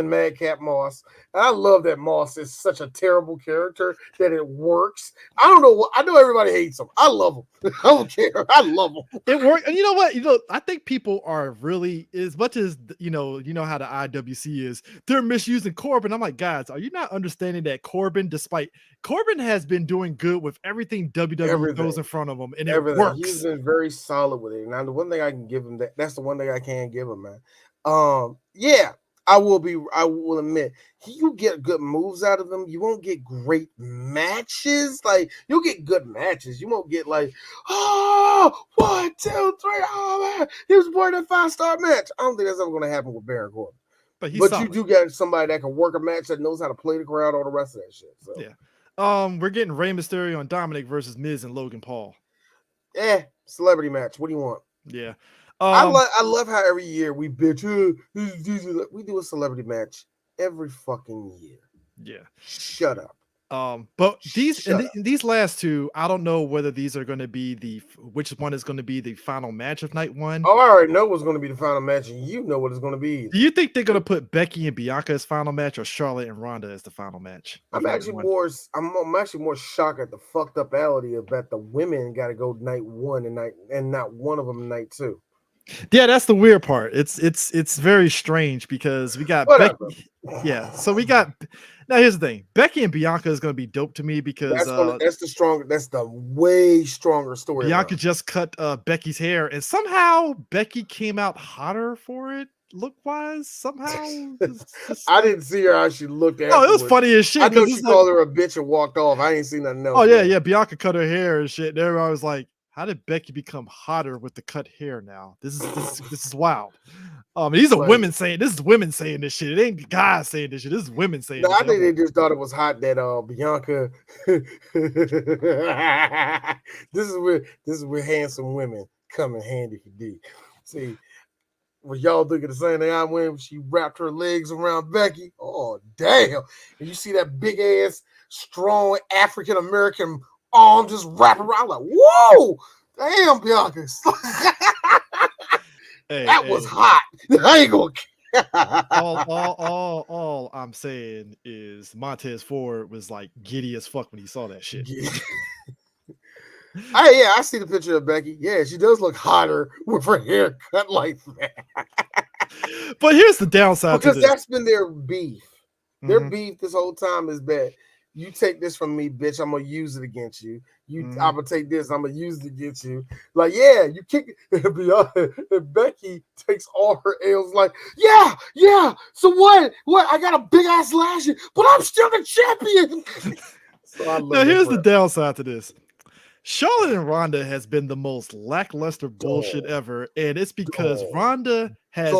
Madcap Moss. And I love that Moss is such a terrible character that it works. I don't know. I know everybody hates him. I love him. I don't care. I love him. It worked. And you know what? I think people are really, as much as you know how the IWC is, they're misusing Corbin. I'm like, guys, are you not understanding that Corbin has been doing good with everything WWE throws in front of him, and it works. He's been very solid with it. Now, the one thing I can give him that's the one thing I can give him, man. I will admit, you get good moves out of them. You won't get great matches. Like, you'll get good matches. You won't get like, 1, 2, 3. Oh man, he was born in a 5-star match. I don't think that's ever going to happen with Baron Corbin. But you do get somebody that can work a match that knows how to play the crowd, all the rest of that shit. So. Yeah. We're getting Rey Mysterio and Dominic versus Miz and Logan Paul. Celebrity match. What do you want? Yeah. I love how every year we bitch. We do a celebrity match every fucking year. Yeah. Shut up. But these last two, I don't know whether these are going to be which one is going to be the final match of night one. Oh, I already know what's going to be the final match, and you know what it's going to be. Do you think they're going to put Becky and Bianca as final match, or Charlotte and Ronda as the final match? I'm actually more shocked at the fucked up reality of that the women got to go night one and not one of them night two. Yeah, that's the weird part. It's very strange because we got Becky. Yeah, so we got. Now here's the thing: Becky and Bianca is going to be dope to me because that's the way stronger story. Bianca just cut Becky's hair, and somehow Becky came out hotter for it, look wise. Somehow, I didn't see her how she looked at. Oh, it was funny as shit. I know she called her a bitch and walked off. I ain't seen nothing else. Oh yeah. Bianca cut her hair and shit. And everybody was like, how did Becky become hotter with the cut hair now? This is wild. These are women saying this is shit. It ain't guys saying this shit. This is women saying this I think they just thought it was hot that Bianca this is where handsome women come in handy for D. See, when y'all thinking the same thing I went when she wrapped her legs around Becky. Oh damn. And you see that big ass, strong African American arm just wrap around like, whoa, damn, Bianca. That was hot. I ain't gonna all I'm saying is Montez Ford was like giddy as fuck when he saw that shit. I see the picture of Becky. Yeah, she does look hotter with her hair cut like that. But here's the downside because that's been their beef. Their beef this whole time is that you take this from me, bitch. I'm gonna use it against you. I'm gonna take this. I'm gonna use it against you. Like, yeah, you kick it. And Becky takes all her L's. Like, yeah. So what? I got a big ass Lashley, but I'm still the champion. Now here's the downside to this. Charlotte and Ronda has been the most lackluster bullshit ever, and it's because Ronda has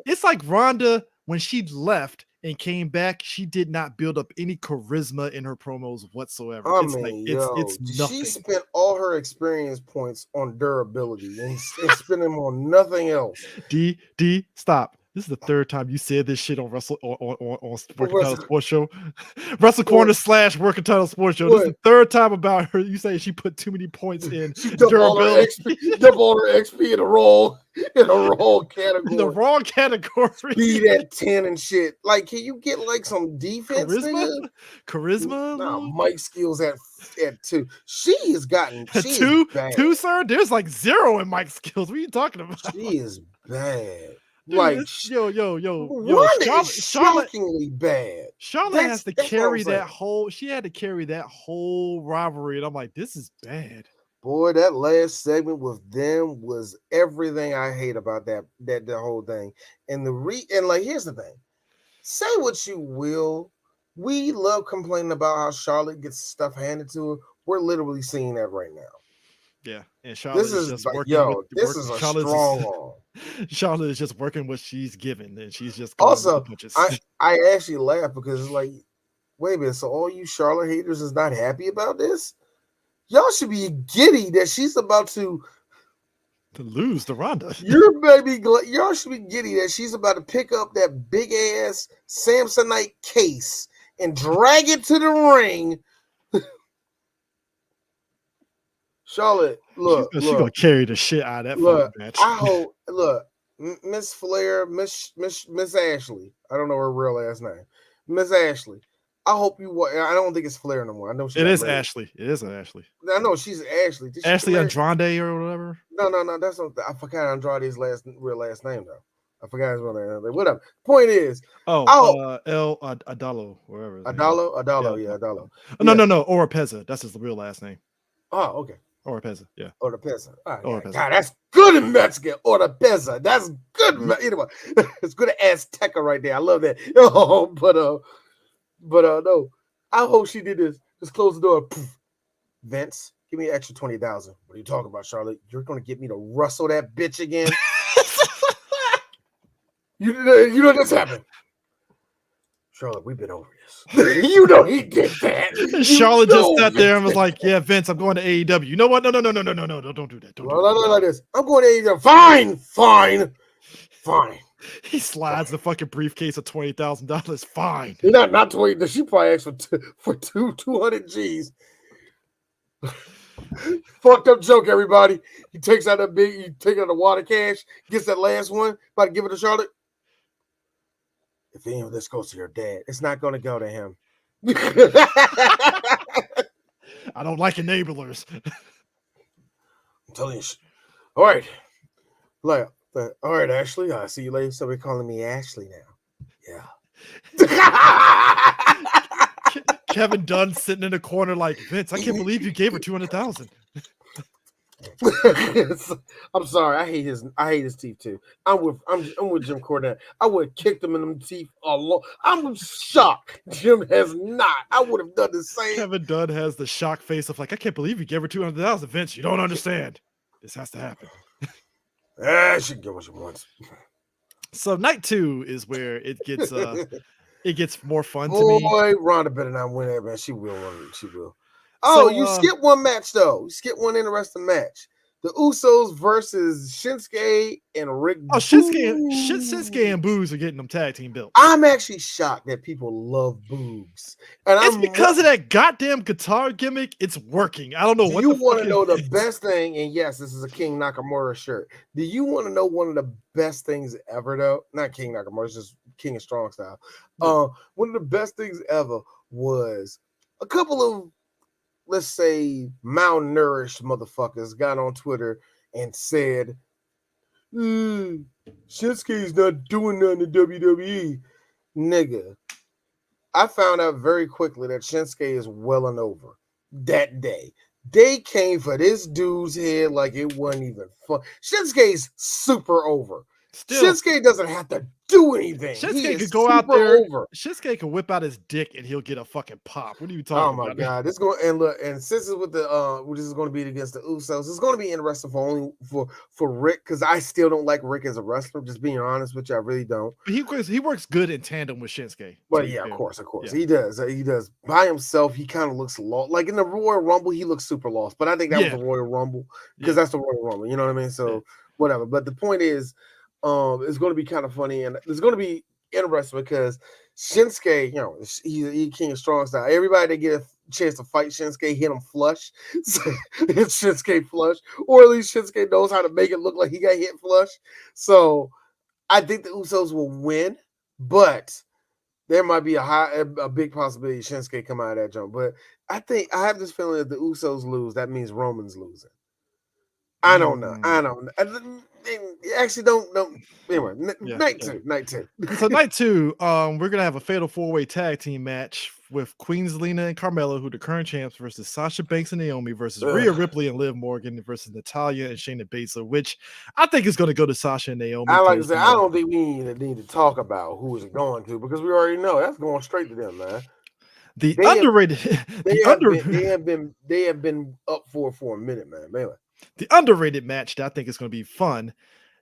it's like Ronda when she left. and came back, she did not build up any charisma in her promos whatsoever. I It's like mean, it's she nothing. spent all her experience points on durability and spent them on nothing else. D, stop. This is the third time you said this shit on on Working Title Sports Show. Wrestle Corner / Working Title Sports Show. This is the third time about her. You say she put too many points in durability. Double all her XP in a wrong category. In the wrong category. Speed at 10 and shit. Like, can you get like some defense? Charisma? Nah, Mike skills at 2. She has gotten two, sir. There's like 0 in Mike skills. What are you talking about? She is bad. Dude, like yo, Ronda is shockingly bad. Charlotte has to carry that whole. She had to carry that whole rivalry, and I'm like, this is bad. Boy, that last segment with them was everything I hate about that whole thing. And here's the thing. Say what you will. We love complaining about how Charlotte gets stuff handed to her. We're literally seeing that right now. Yeah, and Charlotte is just working. This is a strong arm. Charlotte is just working what she's given, and she's just also. I actually laugh because it's like, wait a minute. So all you Charlotte haters is not happy about this? Y'all should be giddy that she's about to lose to Ronda. Y'all should be giddy that she's about to pick up that big ass Samsonite case and drag it to the ring. Charlotte, look, she's gonna carry the shit out of that match. I hope. Look, Miss Flair, Miss Ashley. I don't know her real last name. Miss Ashley. I hope you. I don't think it's Flair no more. I know it is Ashley. It is Ashley. I know she's Ashley. Ashley Andrade or whatever. No. That's not. I forgot Andrade's real last name though. I forgot his real name. Whatever. Point is. El Adalo, wherever. Adalo, yeah, Adalo. No. Oropeza. That's his real last name. Oh, okay. Oropeza, yeah. Oropeza. All right. Oropeza. God, that's good in Mexican. Oropeza. That's good. Anyway, it's good Azteca right there. I love that. Oh, but no. I hope she did this. Just close the door. Poof. Vince, give me an extra 20,000. What are you talking about, Charlotte? You're gonna get me to rustle that bitch again? You know this happened. Charlotte, we've been over this. You know he did that. Charlotte just sat there and was like, "Yeah, Vince, I'm going to AEW." You know what? No, don't do that. Don't like this. I'm going to AEW. Fine. He slides the fucking briefcase of $20,000. Fine. Not 20. She probably asked for 200 G's. Fucked up joke, everybody. He takes out the water cash, gets that last one, about to give it to Charlotte. If any of this goes to your dad, it's not going to go to him. I don't like enablers. I'm telling you. All right. All right, Ashley. I see you later. Somebody calling me Ashley now. Yeah. Kevin Dunn sitting in the corner like, Vince, I can't believe you gave her 200,000. I'm sorry. I hate his teeth too. I'm with Jim Cornette. I would have kicked him in them teeth a lot. I'm shocked. Jim has not. I would have done the same. Kevin Dunn has the shock face of like, I can't believe you gave her 200,000. Vince, you don't understand. This has to happen. She can get what she wants. So night 2 is where it gets more fun to me. Boy, Ronda better not win that, man. She will win. She will. Oh, you skipped one match though. You skipped one interesting match. The Usos versus Shinsuke and Rick. Oh, Shinsuke and Boogs are getting them tag team belts. I'm actually shocked that people love Boogs. And it's because of that goddamn guitar gimmick. It's working. I don't know what. You want to know the best thing? And yes, this is a King Nakamura shirt. Do you want to know one of the best things ever though? Not King Nakamura, it's just King of Strong Style. One of the best things ever was a couple of, let's say, malnourished motherfuckers got on Twitter and said, Shinsuke's not doing nothing in WWE. Nigga, I found out very quickly that Shinsuke is well and over that day. They came for this dude's head like it wasn't even fun. Shinsuke's super over. Still, Shinsuke doesn't have to do anything. Shinsuke could go out there. Shinsuke could whip out his dick and he'll get a fucking pop. What are you talking about? Oh my god, this going and look, and since it's with the this is going to be against the Usos, it's going to be interesting for Rick, because I still don't like Rick as a wrestler. Just being honest with you, I really don't. But he works good in tandem with Shinsuke. Well, yeah, of course, yeah. He does. By himself, he kind of looks lost. Like in the Royal Rumble, he looks super lost. But I think that was the Royal Rumble, because that's the Royal Rumble. You know what I mean? So whatever. But the point is, it's going to be kind of funny, and it's going to be interesting because Shinsuke, you know, he's king of strong style. Everybody that get a chance to fight Shinsuke hit him flush. So it's Shinsuke flush, or at least Shinsuke knows how to make it look like he got hit flush. So I think the Usos will win, but there might be a big possibility Shinsuke come out of that jump. But I have this feeling that the Usos lose, that means Roman's losing. I don't know. Actually, don't. Anyway, night two. So night two, we're gonna have a fatal 4-way tag team match with Queen Zelina and Carmella, who are the current champs, versus Sasha Banks and Naomi versus Rhea Ripley and Liv Morgan versus Natalya and Shayna Baszler, which I think is going to go to Sasha and Naomi. I like to say, I don't think we need to talk about who is going to, because we already know that's going straight to them, man. They have been up for a minute, man. Anyway. The underrated match that I think is going to be fun,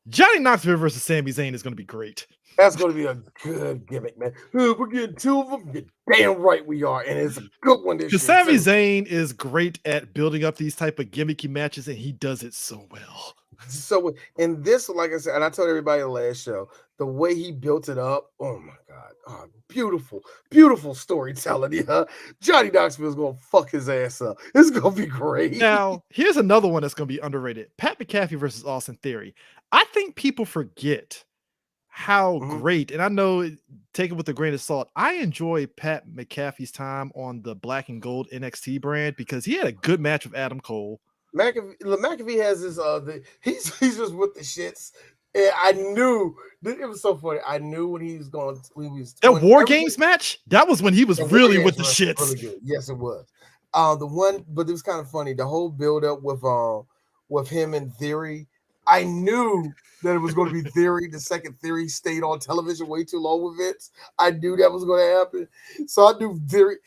Johnny Knoxville versus Sami Zayn, is going to be great. That's going to be a good gimmick, man. We're getting two of them. You're damn right we are, and it's a good one this year. Because Sami Zayn is great at building up these type of gimmicky matches, and he does it so well. So, and this, like I said, and I told everybody the last show, the way he built it up, oh my God, beautiful storytelling. Yeah, Johnny Knoxville's gonna fuck his ass up. It's gonna be great. Now, here's another one that's gonna be underrated: Pat McAfee versus Austin Theory. I think people forget how great, and I know, take it with a grain of salt, I enjoy Pat McAfee's time on the Black and Gold NXT brand, because he had a good match with Adam Cole. McAfee has this he's just with the shits. And I knew it was so funny. I knew when he was going. That War Games match, that was when he was really with the shits. Really good. Yes, it was. But it was kind of funny. The whole build up with him and Theory. I knew that it was going to be Theory. The second Theory stayed on television way too long with Vince. I knew that was going to happen. So I knew Theory.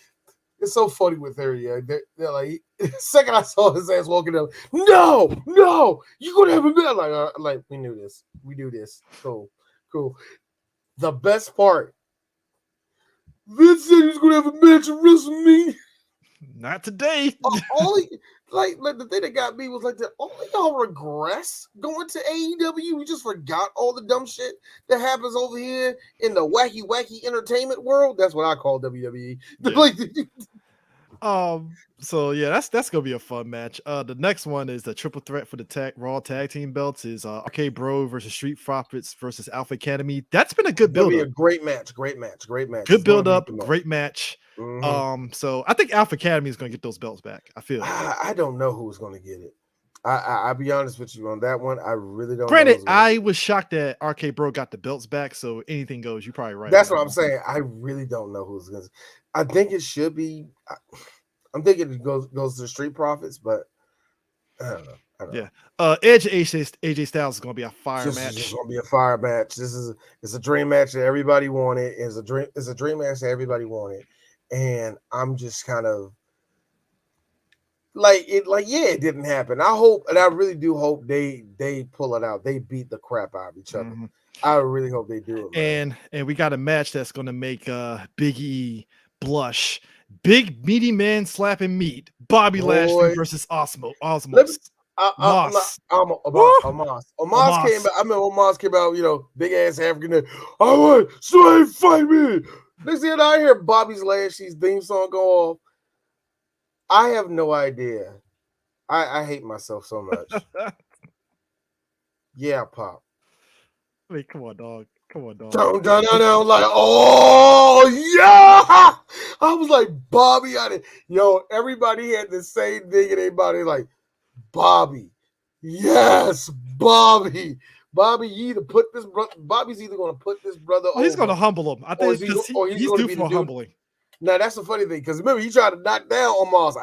It's so funny with Theory. Yeah. They're like, the second I saw his ass walking up, no, you're gonna have a match. Like we knew this. We do this. Cool. The best part, Vince said he was gonna have a match at WrestleMania. Not today. The thing that got me was like, all y'all regress going to AEW. We just forgot all the dumb shit that happens over here in the wacky entertainment world. That's what I call WWE. Yeah. So yeah, that's gonna be a fun match. The next one is the triple threat for the Raw tag team belts. Is RK Bro versus Street Profits versus Alpha Academy. That's been a good build. It'll be a great match. Good build up. Great match. So I think Alpha Academy is gonna get those belts back. I feel. I don't know who's gonna get it. I'll be honest with you on that one. I really don't. Granted, I was shocked that RK Bro got the belts back. So anything goes. You're probably right. That's what I'm saying. I really don't know who's gonna. I think it should be. I'm thinking it goes to the Street Profits, but I don't know. Yeah. Edge AJ Styles is going to be a fire match. It's going to be a fire match. It's a dream match that everybody wanted. It's a dream match that everybody wanted, and I'm just kind of it didn't happen. I hope, and I really do hope they pull it out. They beat the crap out of each other. I really hope they do it. Man. And we got a match that's going to make Big E blush. Big meaty man slapping meat. Bobby Lashley versus Osmos. Omos came out. I remember Omos came out, big ass African. I want somebody fight me. Next thing I hear Bobby's Lashley's theme song go off. I have no idea. I hate myself so much. Yeah, Pop. I mean, come on, dog. Dun, like, oh yeah! I was like, Bobby, everybody had the same thing in their body, like, Bobby, yes, Bobby, you either put this brother. Bobby's either going to put this brother. He's going to humble him. I think he's due for humbling. Now that's the funny thing, because remember he tried to knock down Omos.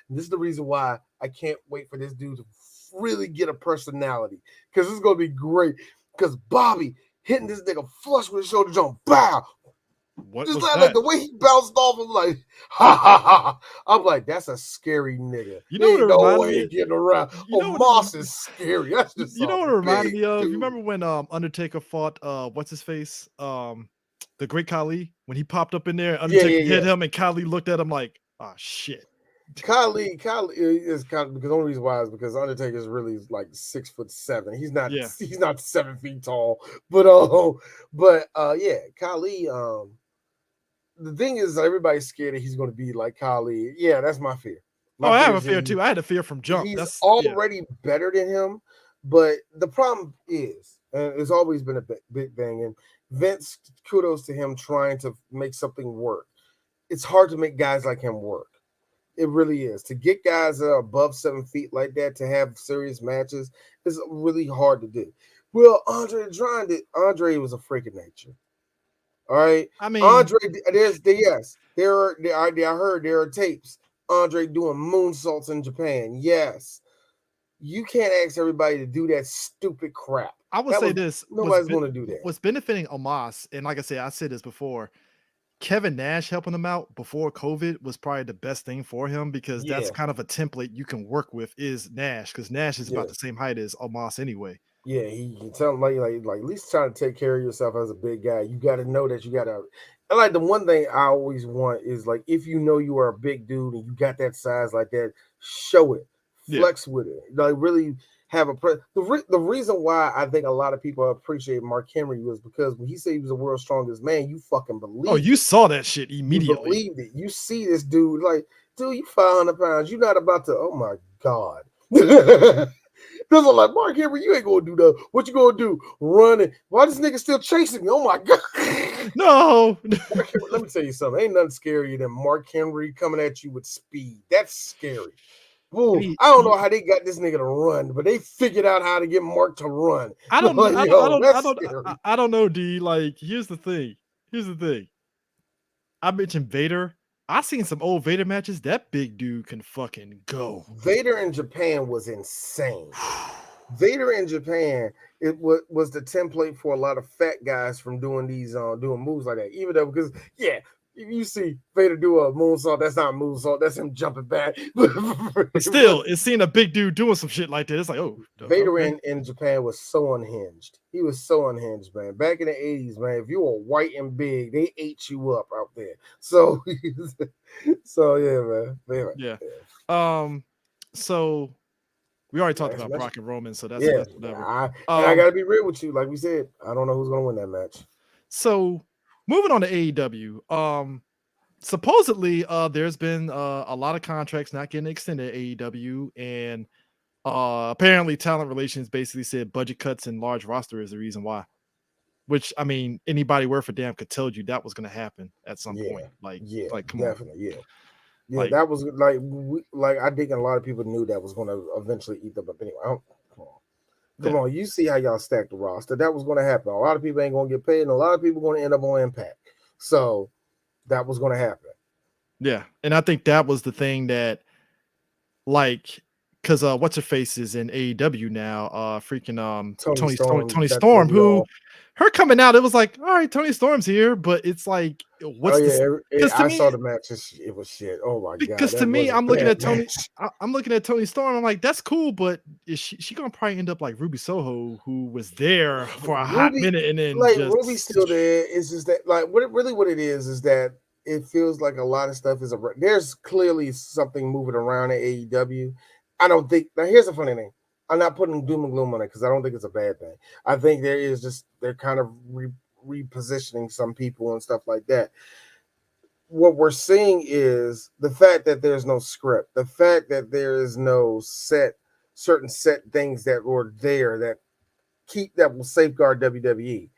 This is the reason why I can't wait for this dude to really get a personality, because this is going to be great. because Bobby hitting this nigga flush with his shoulder jump. Bow. What Just was like, that? the way he bounced off, I'm like, ha ha ha. I'm like, that's a scary nigga. You know what it Ain't no reminded way me he of? getting around. You know what it Moss is scary. That's just You know a what it reminded big me of? You dude. remember when Undertaker fought what's his face? The Great Khali, when he popped up in there, Undertaker hit him and Khali looked at him like, oh shit. Khali is kind of, because the only reason why is because Undertaker is really like 6'7". He's not 7 feet tall, but yeah, Khali. The thing is, everybody's scared that he's going to be like Khali. Yeah, that's my fear. Oh, My I have fear a is fear too. I had a fear from jump. he's That's already better than him, but the problem is, and it's always been a big thing, and Vince, kudos to him trying to make something work. It's hard to make guys like him work. It really is. To get guys that are above 7 feet like that to have serious matches is really hard to do. Well, Andre was a freak of nature. All right. I mean, Andre, I heard there are tapes. Andre doing moonsaults in Japan. Yes. You can't ask everybody to do that stupid crap. I would say this. Nobody's going to do that. What's benefiting Omos, and like I said this before, Kevin Nash helping him out before COVID was probably the best thing for him because that's kind of a template you can work with is Nash, because Nash is about the same height as Omos anyway. Yeah, he tell him like at least trying to take care of yourself as a big guy. You got to know that you got to. And like the one thing I always want is like if you know you are a big dude and you got that size like that, show it, flex with it, like really have a. The reason why I think a lot of people appreciate Mark Henry was because when he said he was the world's strongest man, you fucking believe. Oh, you saw that shit immediately. You believed it. You see this dude like, dude, you 500 pounds. You're not about to. Oh my god. Because I'm like, Mark Henry, you ain't gonna do that. What you gonna do? Running? Why this nigga still chasing me? Oh my god! No. Let me tell you something. Ain't nothing scarier than Mark Henry coming at you with speed. That's scary. Ooh, I don't know how they got this nigga to run, but they figured out how to get Mark to run. I don't know, D. Like, here's the thing. I mentioned Vader. I seen some old Vader matches. That big dude can fucking go. Vader in Japan was insane. Vader in Japan, it was the template for a lot of fat guys from doing these doing moves like that. Even though, because if you see Vader do a moonsault, that's not a moonsault, that's him jumping back. But still, it's seeing a big dude doing some shit like that. It's like, oh, Vader in Japan was so unhinged. He was so unhinged, man. Back in the 80s, man, if you were white and big, they ate you up out there. So yeah, man. Yeah. So we already talked about Brock and Roman, so that's whatever. I gotta be real with you. Like we said, I don't know who's gonna win that match. So moving on to AEW, supposedly there's been a lot of contracts not getting extended at AEW, and apparently talent relations basically said budget cuts and large roster is the reason why. Which, I mean, anybody worth a damn could tell you that was going to happen at some point. Like, come definitely, on. Yeah, that was like I think a lot of people knew that was going to eventually eat them up anyway. Come on, you see how y'all stacked the roster. That was going to happen. A lot of people ain't going to get paid, and a lot of people going to end up on Impact. So that was going to happen. Yeah, and I think that was the thing that, like, because what's her face is in AEW now, freaking Tony Storm, who her coming out, it was like, all right, Tony Storm's here, but it's like, what's I saw the match. It was shit. Oh my god! Because to me, I'm looking at Tony Storm. I'm like, that's cool, but is she gonna probably end up like Ruby Soho, who was there for a hot minute and then like Ruby's still there. It's just that like what it is that it feels like a lot of stuff is there's clearly something moving around at AEW. I don't think now. Here's the funny thing. I'm not putting doom and gloom on it because I don't think it's a bad thing. I think they're kind of repositioning some people and stuff like that. What we're seeing is the fact that there's no script, the fact that there is no certain set things that were there that will safeguard WWE,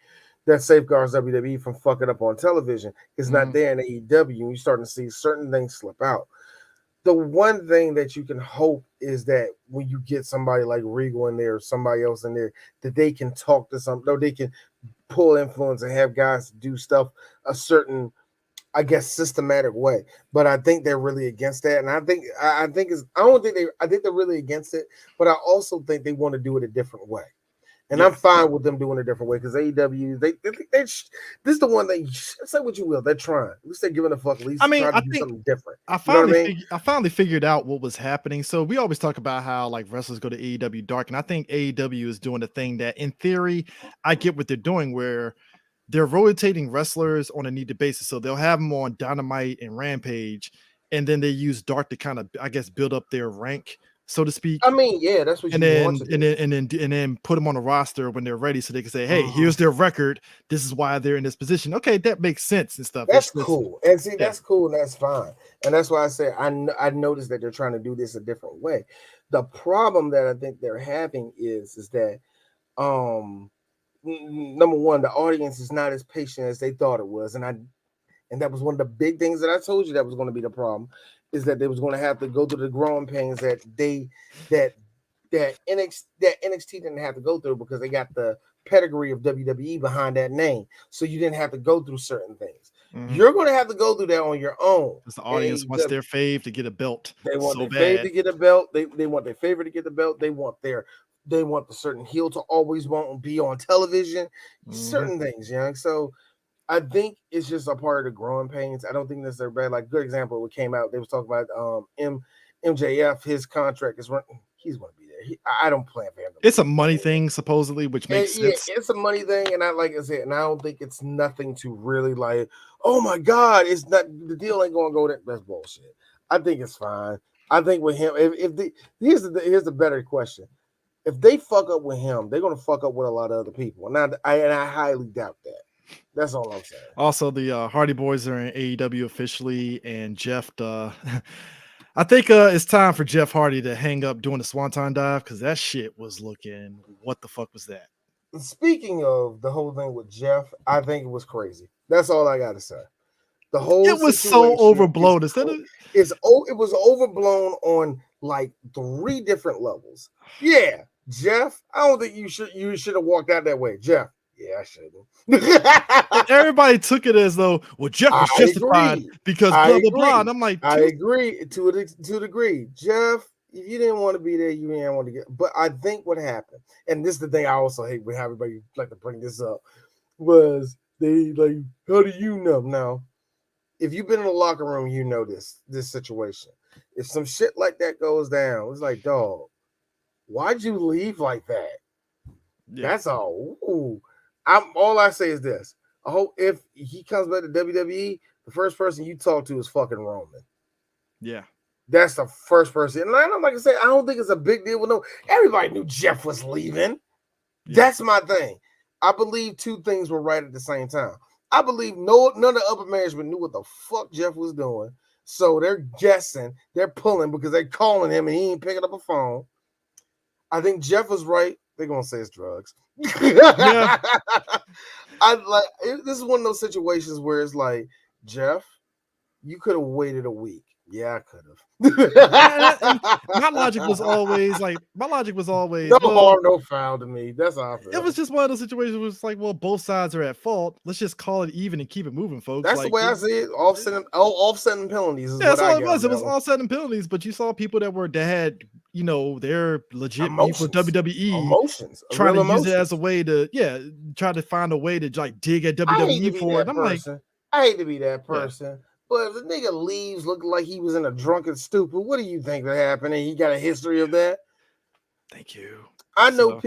that safeguards WWE from fucking up on television is not there in AEW, and you're starting to see certain things slip out. The one thing that you can hope is that when you get somebody like Regal in there or somebody else in there, that they can talk to they can pull influence and have guys do stuff a certain, I guess, systematic way. But I think they're really against that. And I think they're really against it, but I also think they want to do it a different way. And I'm fine with them doing a different way because AEW, this is the one they say what you will. They're trying. At least they're giving a fuck. At least I mean, trying to I do think something different. I You know what I finally mean? I finally figured out what was happening. So we always talk about how like wrestlers go to AEW dark, and I think AEW is doing the thing that in theory I get what they're doing, where they're rotating wrestlers on a needed basis. So they'll have them on Dynamite and Rampage, and then they use Dark to kind of, I guess, build up their rank, so to speak. I mean, yeah, that's what And you want then to do. and then put them on a roster when they're ready, so they can say, "Hey, here's their record. This is why they're in this position." Okay, that makes sense and stuff. That's It's cool. And see, yeah. that's cool and that's fine. And that's why I say I noticed that they're trying to do this a different way. The problem that I think they're having is that number one, the audience is not as patient as they thought it was, and that was one of the big things that I told you that was going to be the problem, is that they was going to have to go through the growing pains that NXT didn't have to go through because they got the pedigree of WWE behind that name, so you didn't have to go through certain things. You're going to have to go through that on your own. Because the audience wants their fave to get a belt. They want so their fave bad. to get a belt. They want their favorite to get the belt. They want the certain heel to always want to be on television. Certain things, you know. So I think it's just a part of the growing pains. I don't think that's their bad. Like, good example, what came out, they was talking about MJF, his contract is running. He's going to be there. I don't plan for him. It's a money thing, supposedly, which makes sense. Yeah, it's a money thing, and like I said, and I don't think it's nothing to really like. Oh my God, it's not the deal. Ain't going to go there. That's bullshit. I think it's fine. I think with him, here's the better question. If they fuck up with him, they're going to fuck up with a lot of other people, and I highly doubt that. That's all I'm saying. Also, the Hardy Boys are in AEW officially, and Jeff. I think it's time for Jeff Hardy to hang up doing the Swanton dive, because that shit was looking. What the fuck was that? Speaking of the whole thing with Jeff, I think it was crazy. That's all I got to say. The whole it was so overblown. It was overblown on like 3 different levels. Yeah, Jeff, I don't think you should have walked out that way, Jeff. Yeah, I should. Everybody took it as though, well, Jeff was justified because blah blah blah. And I'm like, I agree to a degree, Jeff. If you didn't want to be there, you didn't want to get. But I think what happened, and this is the thing I also hate with everybody like to bring this up, was they like, how do you know now? If you've been in the locker room, you know this situation. If some shit like that goes down, it's like, dog, why'd you leave like that? Yeah. That's all. Ooh. All I say is this. I hope if he comes back to WWE, the first person you talk to is fucking Roman. Yeah. That's the first person. And like I said, I don't think it's a big deal. No, everybody knew Jeff was leaving. Yeah. That's my thing. I believe 2 things were right at the same time. I believe none of the upper management knew what the fuck Jeff was doing. So they're guessing, they're pulling because they're calling him and he ain't picking up a phone. I think Jeff was right. They're gonna say it's drugs. Yeah. This is one of those situations where it's like, Jeff, you could have waited a week. Yeah, I could have. My logic was always no harm, no foul to me. That's how I feel. It was just one of those situations where it's like, well, both sides are at fault. Let's just call it even and keep it moving, folks. That's the way I see it. Offsetting penalties is what all it was. It was offsetting penalties, but you saw people that had, they're legit people WWE emotions, trying to use it as a way to, try to find a way to like dig at WWE for it. I'm like, I hate to be that person. Yeah. But if the nigga leaves looking like he was in a drunken stupor, what do you think that happened? And he got a history of that? Thank you. I knew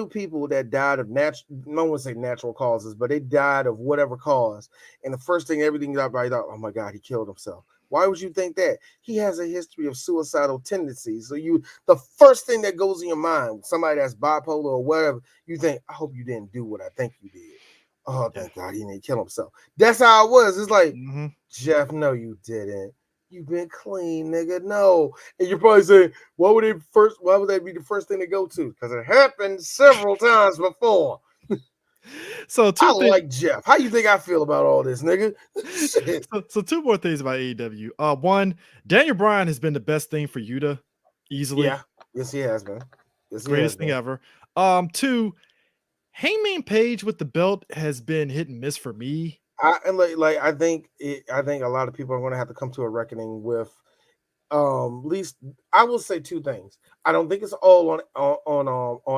people that died of no one say natural causes, but they died of whatever cause. And the first thing everybody thought, oh my God, he killed himself. Why would you think that? He has a history of suicidal tendencies. So the first thing that goes in your mind, somebody that's bipolar or whatever, you think, I hope you didn't do what I think you did. Oh, thank God he didn't kill himself. That's how it was. It's like, Jeff, no, you didn't. You've been clean, nigga. No. And you're probably saying, why would that be the first thing to go to? Because it happened several times before. So I like Jeff. How you think I feel about all this, nigga? so 2 more things about AEW. One, Daniel Bryan has been the best thing for Yuta, easily. Yeah. Yes, he has been. Greatest thing ever. 2, Hangman Page with the belt has been hit and miss for me. I think a lot of people are going to have to come to a reckoning with least I will say two things. I don't think it's all on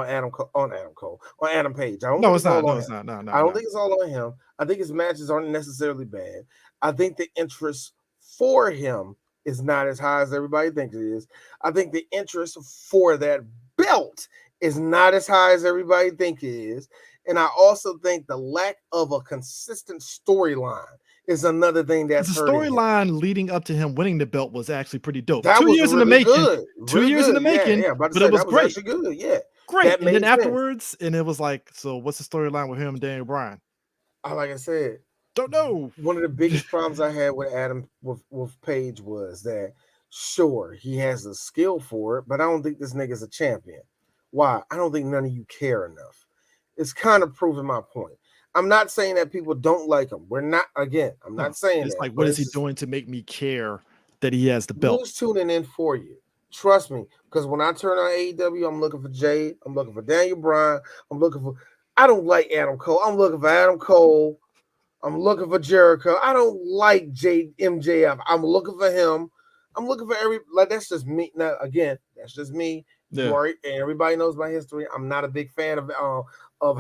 Adam Page. I don't No, think it's it's all not. No, on it's him. not. No, I no, don't no. think it's all on him. I think his matches aren't necessarily bad. I think the interest for him is not as high as everybody thinks it is. I think the interest for that belt is not as high as everybody thinks it is. And I also think the lack of a consistent storyline is another thing The that's hurting him. storyline leading up to him winning the belt was actually pretty dope. That 2 was years in the really making. good. 2 Really years in the good. Yeah, making, yeah. I'm about to but say it was that was great. actually good. Yeah. Great. That And then made sense. afterwards, and it was like, so what's the storyline with him and Daniel Bryan? Like I said, Don't know. one of the biggest problems I had with Adam with Page was that sure he has the skill for it, but I don't think this nigga's a champion. Why? I don't think none of you care enough. It's kind of proving my point. I'm not saying that people don't like him. We're not again. I'm No, not saying it's that. like, But what is it's he just doing to make me care that he has the belt? who's tuning in for you. Trust me, because when I turn on AEW, I'm looking for Jade. I'm looking for Daniel Bryan. I'm looking for. I don't like Adam Cole. I'm looking for Adam Cole. I'm looking for Jericho. I don't like MJF. I'm looking for him. I'm looking for that's just me. Now again, that's just me. You Yeah. are, and everybody knows my history. I'm not a big fan of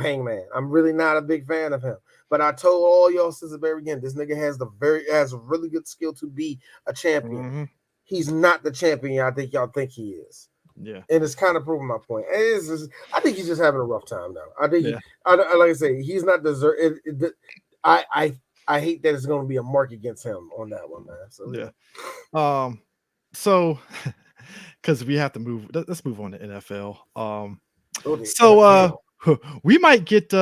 Hangman. I'm really not a big fan of him. But I told all y'all since the very beginning, this nigga has a really good skill to be a champion. Mm-hmm. He's not the champion I think y'all think he is. Yeah. And it's kind of proving my point. I think he's just having a rough time now. I think, Yeah. like I say, he's not deserve. I hate that it's going to be a mark against him on that one, man. So Yeah. So because we have to move. Let's move on to NFL. NFL. We might get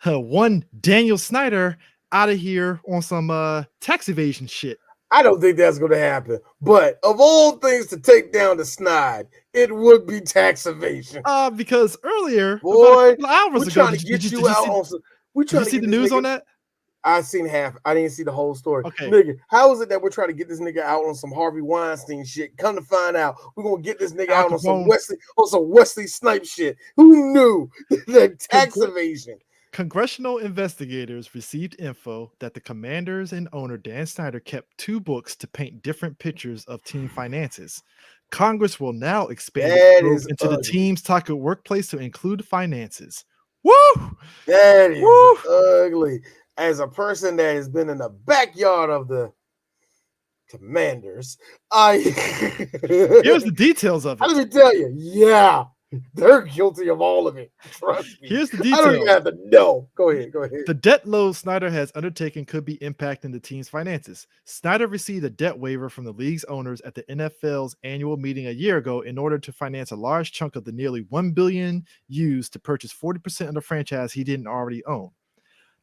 one Daniel Snyder out of here on some tax evasion shit. I don't think that's going to happen. But of all things to take down the Snide, it would be tax evasion. Because earlier, boy, about a couple hours we're ago, trying to get you out on some. Did you see the news on that? I seen half. I didn't see the whole story. Okay. Nigga, how is it that we're trying to get this nigga out on some Harvey Weinstein shit? Come to find out, we're gonna get this nigga out on some Wesley Snipes shit. Who knew that tax evasion? Congressional investigators received info that the Commanders and owner Dan Snyder kept 2 books to paint different pictures of team finances. Congress will now expand into the team's Taco workplace to include finances. Woo! That is ugly. As a person that has been in the backyard of the Commanders, here's the details of it. Let me tell you, yeah, they're guilty of all of it. Trust me. Here's the details. I don't even have to know. Go ahead. The debt load Snyder has undertaken could be impacting the team's finances. Snyder received a debt waiver from the league's owners at the NFL's annual meeting a year ago in order to finance a large chunk of the nearly $1 billion used to purchase 40% of the franchise he didn't already own.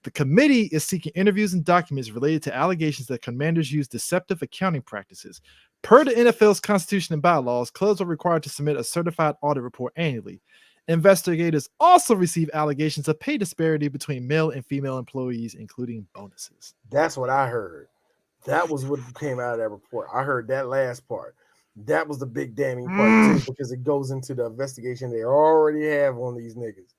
The committee is seeking interviews and documents related to allegations that Commanders use deceptive accounting practices. Per the NFL's constitution and bylaws, clubs are required to submit a certified audit report annually. Investigators also receive allegations of pay disparity between male and female employees, including bonuses. That's what I heard. That was what came out of that report. I heard that last part. That was the big damning part, too, because it goes into the investigation they already have on these niggas.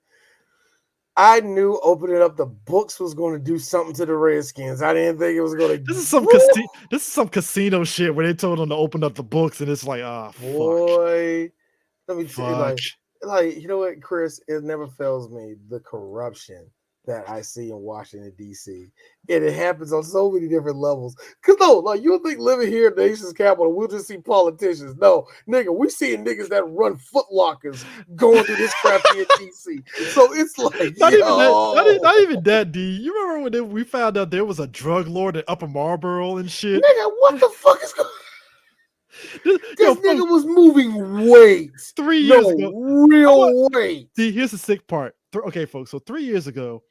I knew opening up the books was going to do something to the Redskins. I didn't think it was going to. This is some casino shit where they told them to open up the books, and it's like, boy, let me tell you, like you know what, Chris? It never fails me the corruption that I see in Washington D.C. and it happens on so many different levels. Cause you would think living here in the nation's capital, we'll just see politicians. No, nigga, we seeing niggas that run Foot Lockers going through this crap here in D.C. So it's like not even that. D. You remember when we found out there was a drug lord at Upper Marlboro and shit? Nigga, what the fuck is going? This nigga was moving weight 3 years ago. Real weight. See, here's the sick part. Okay, folks. So 3 years ago,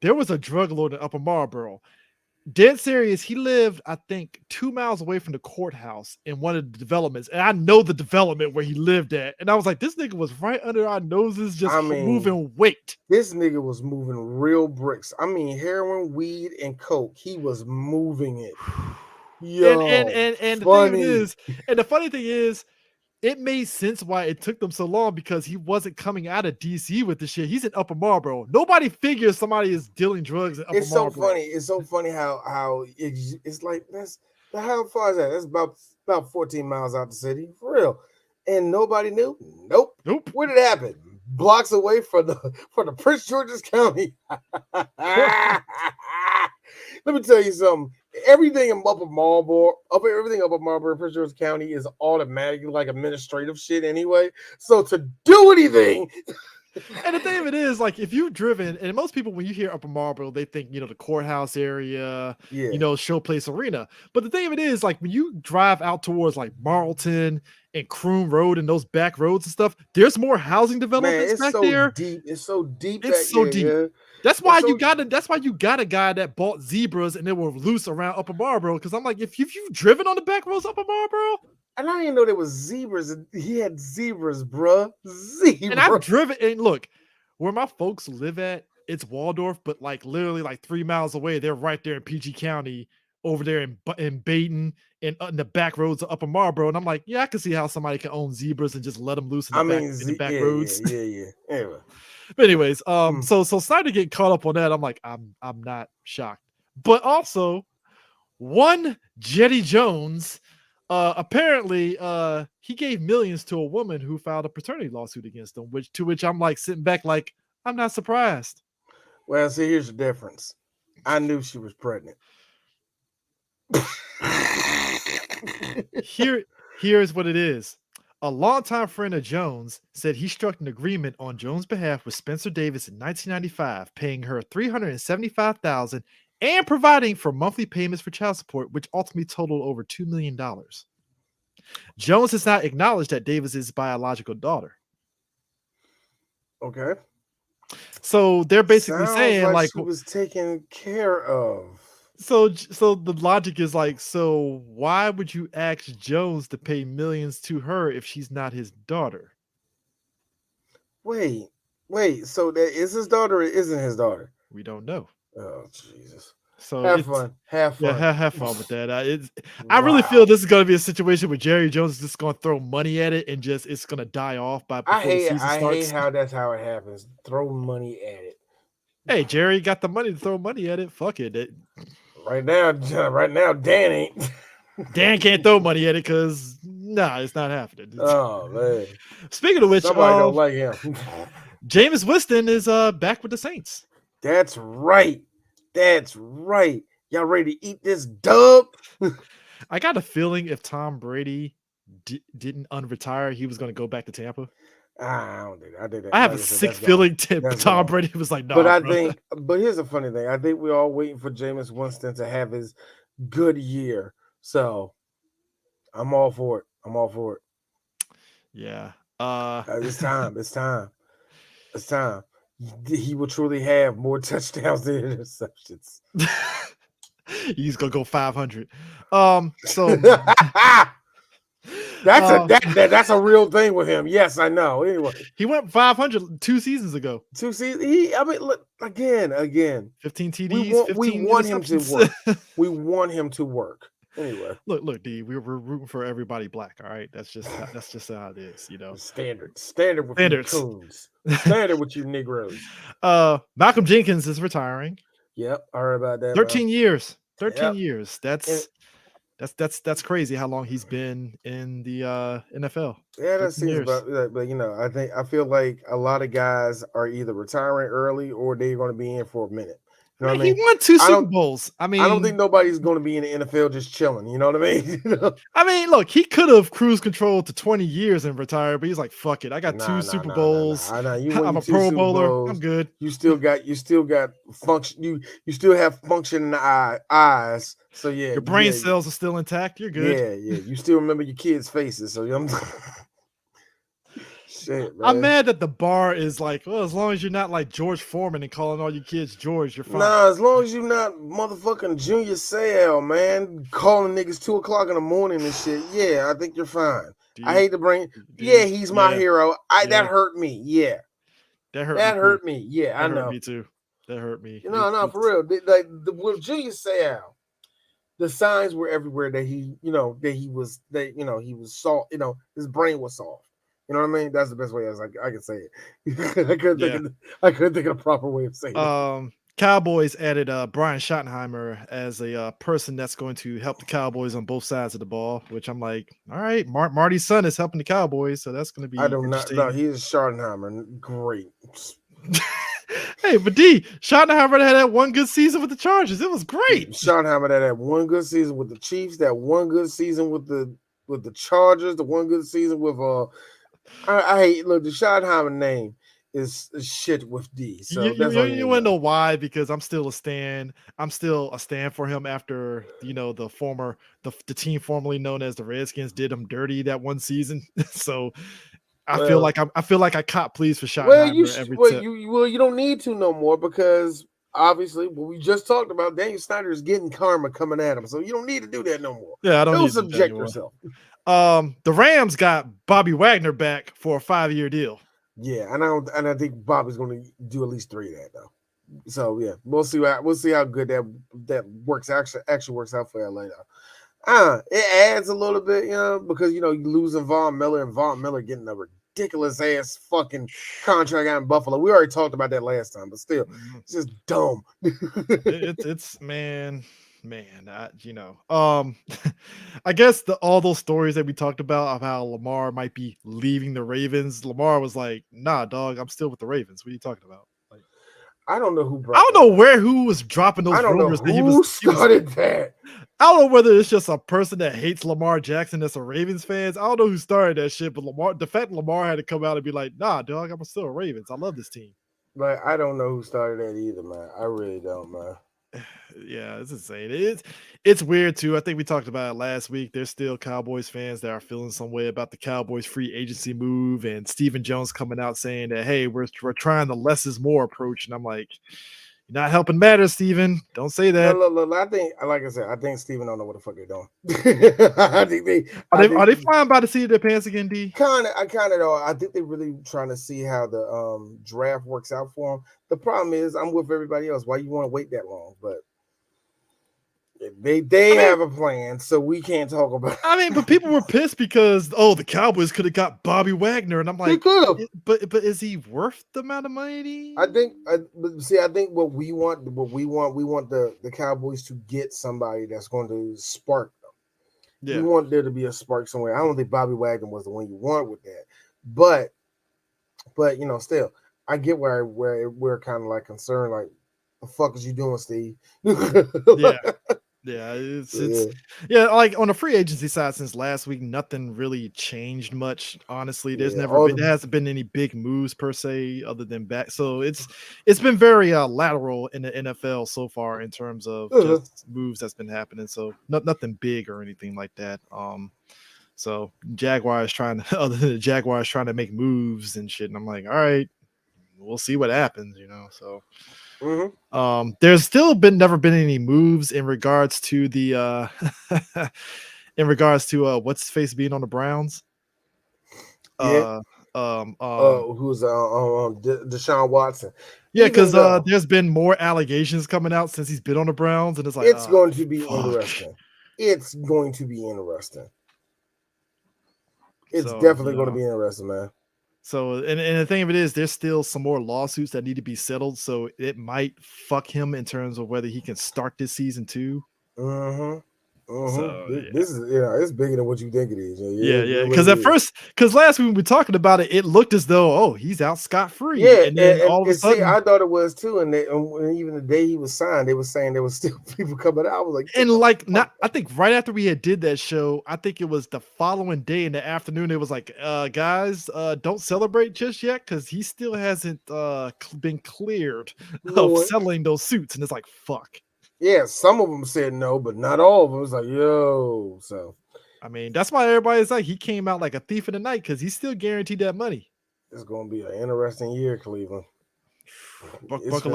there was a drug lord in Upper Marlboro. Dead serious. He lived, I think, 2 miles away from the courthouse in one of the developments. And I know the development where he lived at. And I was like, this nigga was right under our noses, just moving weight. This nigga was moving real bricks. I mean, heroin, weed, and coke. He was moving it. Yo, and the funny thing is, it made sense why it took them so long because he wasn't coming out of DC with the shit. He's in Upper Marlboro. Nobody figures somebody is dealing drugs in Upper Marlboro. It's so funny how it's like How far is that? That's about 14 miles out the city, for real. And nobody knew? Nope. Nope. Where did it happen? Blocks away from the Prince George's County. Let me tell you something. Everything in Upper Marlboro, Prince George's County is automatically like administrative shit anyway. So to do anything. And the thing of it is, like, if you've driven, and most people, when you hear Upper Marlboro, they think, the courthouse area, Showplace Arena. But the thing of it is, like, when you drive out towards, like, Marlton and Croom Road and those back roads and stuff, there's more housing developments back there. Deep. It's so deep. It's so deep. Yeah. That's why you got a guy that bought zebras and they were loose around Upper Marlboro. Because I'm like, if you've driven on the back roads Upper Marlboro. And I didn't know there was zebras. He had zebras, bruh. Zebras. And I've driven, and look, where my folks live at, it's Waldorf, but like literally like 3 miles away, they're right there in PG County, over there in Baton, and in the back roads of Upper Marlboro. And I'm like, yeah, I can see how somebody can own zebras and just let them loose in the back roads. Yeah. Anyway. But anyways, so starting to get caught up on that, I'm like, I'm not shocked. But also, one Jetty Jones. Apparently, he gave millions to a woman who filed a paternity lawsuit against him, which I'm like sitting back like, I'm not surprised. Well, see, here's the difference. I knew she was pregnant. Here's what it is. A longtime friend of Jones said he struck an agreement on Jones' behalf with Spencer Davis in 1995, paying her $375,000 and providing for monthly payments for child support, which ultimately totaled over $2 million. Jones has not acknowledged that Davis is his biological daughter. Okay. So they're basically saying like she was taken care of. So the logic is like, so why would you ask Jones to pay millions to her if she's not his daughter? Wait. So that is his daughter or isn't his daughter? We don't know. Oh, Jesus. So have fun. Yeah, have fun with that. I really feel this is going to be a situation where Jerry Jones is just going to throw money at it and just it's going to die off by before the season starts. I hate how that's how it happens. Throw money at it. Hey, Jerry got the money to throw money at it. Fuck it. Right now, Dan ain't. Dan can't throw money at it because it's not happening. Oh man. Speaking of which, somebody don't like him. Jameis Winston is back with the Saints. That's right. Y'all ready to eat this dub? I got a feeling if Tom Brady didn't unretire, he was going to go back to Tampa. I don't think I did that. I have a sick feeling Tom Brady was like, no. But here's the funny thing. I think we're all waiting for Jameis Winston to have his good year. So I'm all for it. Yeah. It's time. He will truly have more touchdowns than interceptions. He's gonna go 500. So that's a real thing with him. Yes, I know. Anyway, he went 500 2 seasons ago. 2 seasons. Look again. 15 TDs. We want him to work. We want him to work. Anyway, look, D. We're rooting for everybody black. All right, that's just how it is. Standard with you coons. Standard with you Negroes. Malcolm Jenkins is retiring. Yep, I heard about that. 13 years. 13 years. That's crazy how long he's been in the NFL. Yeah, that seems about, but I feel like a lot of guys are either retiring early or they're going to be in for a minute. You know what I mean? He won 2 Super Bowls. I don't think nobody's going to be in the NFL just chilling. You know what I mean? I mean, look, he could have cruise control to 20 years and retired, but he's like, "Fuck it, I got 2 Super Bowls. I'm a Pro Bowler. I'm good." You still got function. You still have function in the eyes. So yeah, your brain cells are still intact. You're good. Yeah. You still remember your kids' faces. So I'm. Shit, man. I'm mad that the bar is like, well, as long as you're not like George Foreman and calling all your kids George, you're fine. Nah, as long as you're not motherfucking Junior Seau, man, calling niggas 2:00 in the morning and shit. Yeah, I think you're fine. I hate to bring. Yeah, he's my hero. That hurt me. Yeah, that hurt me. Yeah, I know. Hurt me too. That hurt me. No, for real. With Junior Seau, the signs were everywhere that he was soft. His brain was soft. You know what I mean? That's the best way I can say it. I couldn't think of the proper way of saying it. Cowboys added Brian Schottenheimer as a person that's going to help the Cowboys on both sides of the ball, which I'm like, all right, Marty's son is helping the Cowboys, so that's going to I be do not. No, interesting. he's Schottenheimer. Great. Hey, but D, Schottenheimer had that one good season with the Chargers. It was great. Schottenheimer that had one good season with the Chiefs, that one good season with the Chargers, the one good season with I hate look the Schottenheimer name is shit with D. So that's all You want to know why? Because I'm still a stan. I'm still a stan for him after the team formerly known as the Redskins did him dirty that one season. So I feel like I caught pleas for Schottenheimer you don't need to no more because obviously what we just talked about, Daniel Steiner is getting karma coming at him, so you don't need to do that no more. Yeah, I don't need to subject yourself. The Rams got Bobby Wagner back for a 5-year deal. Yeah, and I think Bobby's going to do at least 3 of that though. So yeah, we'll see how good that works actually works out for LA though. It adds a little bit, because you losing Von Miller and Von Miller getting a ridiculous ass fucking contract out in Buffalo. We already talked about that last time, but still, it's just dumb. it's man, I guess all those stories that we talked about of how Lamar might be leaving the Ravens. Lamar was like, "Nah, dog, I'm still with the Ravens. What are you talking about?" Like, I don't know who. I don't know who was dropping those rumors that he started that. I don't know whether it's just a person that hates Lamar Jackson that's a Ravens fans. I don't know who started that shit, but the fact Lamar had to come out and be like, "Nah, dog, I'm still a Ravens. I love this team." Like, I don't know who started that either, man. I really don't, man. Yeah, it's insane. It's weird too. I think we talked about it last week. There's still Cowboys fans that are feeling some way about the Cowboys free agency move, and Stephen Jones coming out saying that, hey, we're trying the less is more approach. And I'm like, you're not helping matters, Stephen. Don't say that. Look, I think, like I said, I think Stephen don't know what the fuck they're doing. Are they flying by the seat of their pants again, D? Kind of know. I think they're really trying to see how the draft works out for them. The problem is, I'm with everybody else. Why you want to wait that long? But they have a plan, so we can't talk about it. I mean, but people were pissed because the Cowboys could have got Bobby Wagner, and I'm like, but is he worth the amount of money? I think what we want the Cowboys to get somebody that's going to spark them. Yeah. We want there to be a spark somewhere. I don't think Bobby Wagner was the one you want with that, but still, I get where we're kind of like concerned, like, the fuck is you doing, Steve? Yeah, like on the free agency side since last week, nothing really changed much. Honestly, there hasn't been any big moves per se other than back. So it's been very lateral in the NFL so far in terms of just moves that's been happening. So nothing big or anything like that. So Jaguars trying to make moves and shit, and I'm like, all right, we'll see what happens, So. Mm-hmm. There's still never been any moves in regards to the what's his face being on the Browns. Who's Deshaun Watson? Yeah, because there's been more allegations coming out since he's been on the Browns, and it's like it's going to be interesting. It's going to be interesting. It's definitely going to be interesting, man. So, and the thing of it is, there's still some more lawsuits that need to be settled. So it might fuck him in terms of whether he can start this season too. Mm-hmm. Mm-hmm. So, this is it's bigger than what you think it is. Yeah. Because last week we were talking about it, it looked as though he's out scot-free. Yeah, and then all of a sudden, I thought it was too. And even the day he was signed, they were saying there was still people coming out. I was like, I think right after we had did that show, I think it was the following day in the afternoon. It was like, guys, don't celebrate just yet because he still hasn't been cleared of settling those suits, and it's like, fuck. Yeah, some of them said no, but not all of them. It was like, yo. So, I mean, that's why everybody's like, he came out like a thief in the night because he's still guaranteed that money. It's going to be an interesting year, Cleveland. Buckle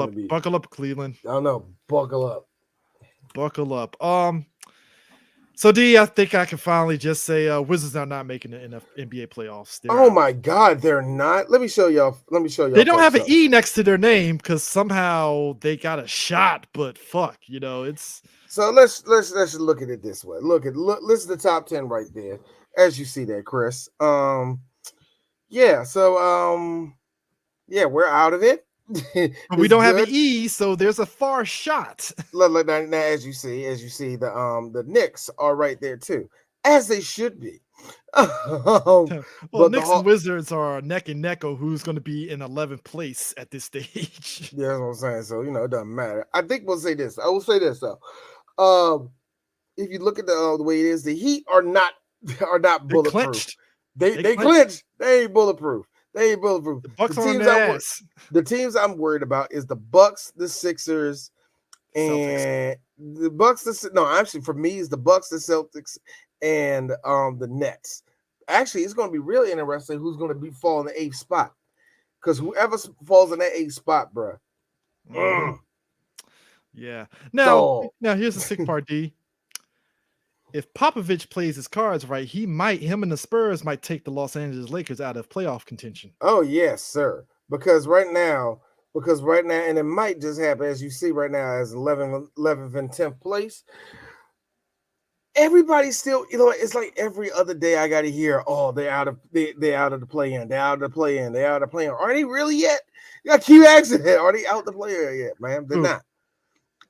up, Cleveland. I don't know. Buckle up. So D, I think I can finally just say Wizards are not making the NBA playoffs. My God, they're not. Let me show y'all. They don't have an E next to their name because somehow they got a shot, but fuck, it's. So let's look at it this way. Look, this is the top 10 right there, as you see there, Chris. Yeah. So we're out of it. But we don't have an E, so there's a far shot. Look, now, as you see, the Knicks are right there too, as they should be. Well, But Knicks and Wizards are neck and neck of who's going to be in 11th place at this stage. Yeah, that's what I'm saying. So it doesn't matter. I think we'll say this. I will say this though. If you look at the way it is, the Heat are not bulletproof. They clinched. They ain't bulletproof. They ain't bulletproof. The Bucks are on their ass. The teams I'm worried about is the Bucks, the Sixers, and the Bucks. Actually, for me, is the Bucks, the Celtics, and the Nets. Actually, it's going to be really interesting who's going to fall in the 8th spot, because whoever falls in that 8th spot, bro. Yeah. Now here's the sick part, D. If Popovich plays his cards right, him and the Spurs might take the Los Angeles Lakers out of playoff contention. Oh, yes, sir. Because right now, and it might just happen, as you see right now, as 11th and 10th place. Everybody's still, it's like every other day I got to hear, oh, they're out of the play-in. They're out of the play-in. They're out of the play-in. Are they really yet? You got to keep asking that. Are they out the play-in yet, man? They're not.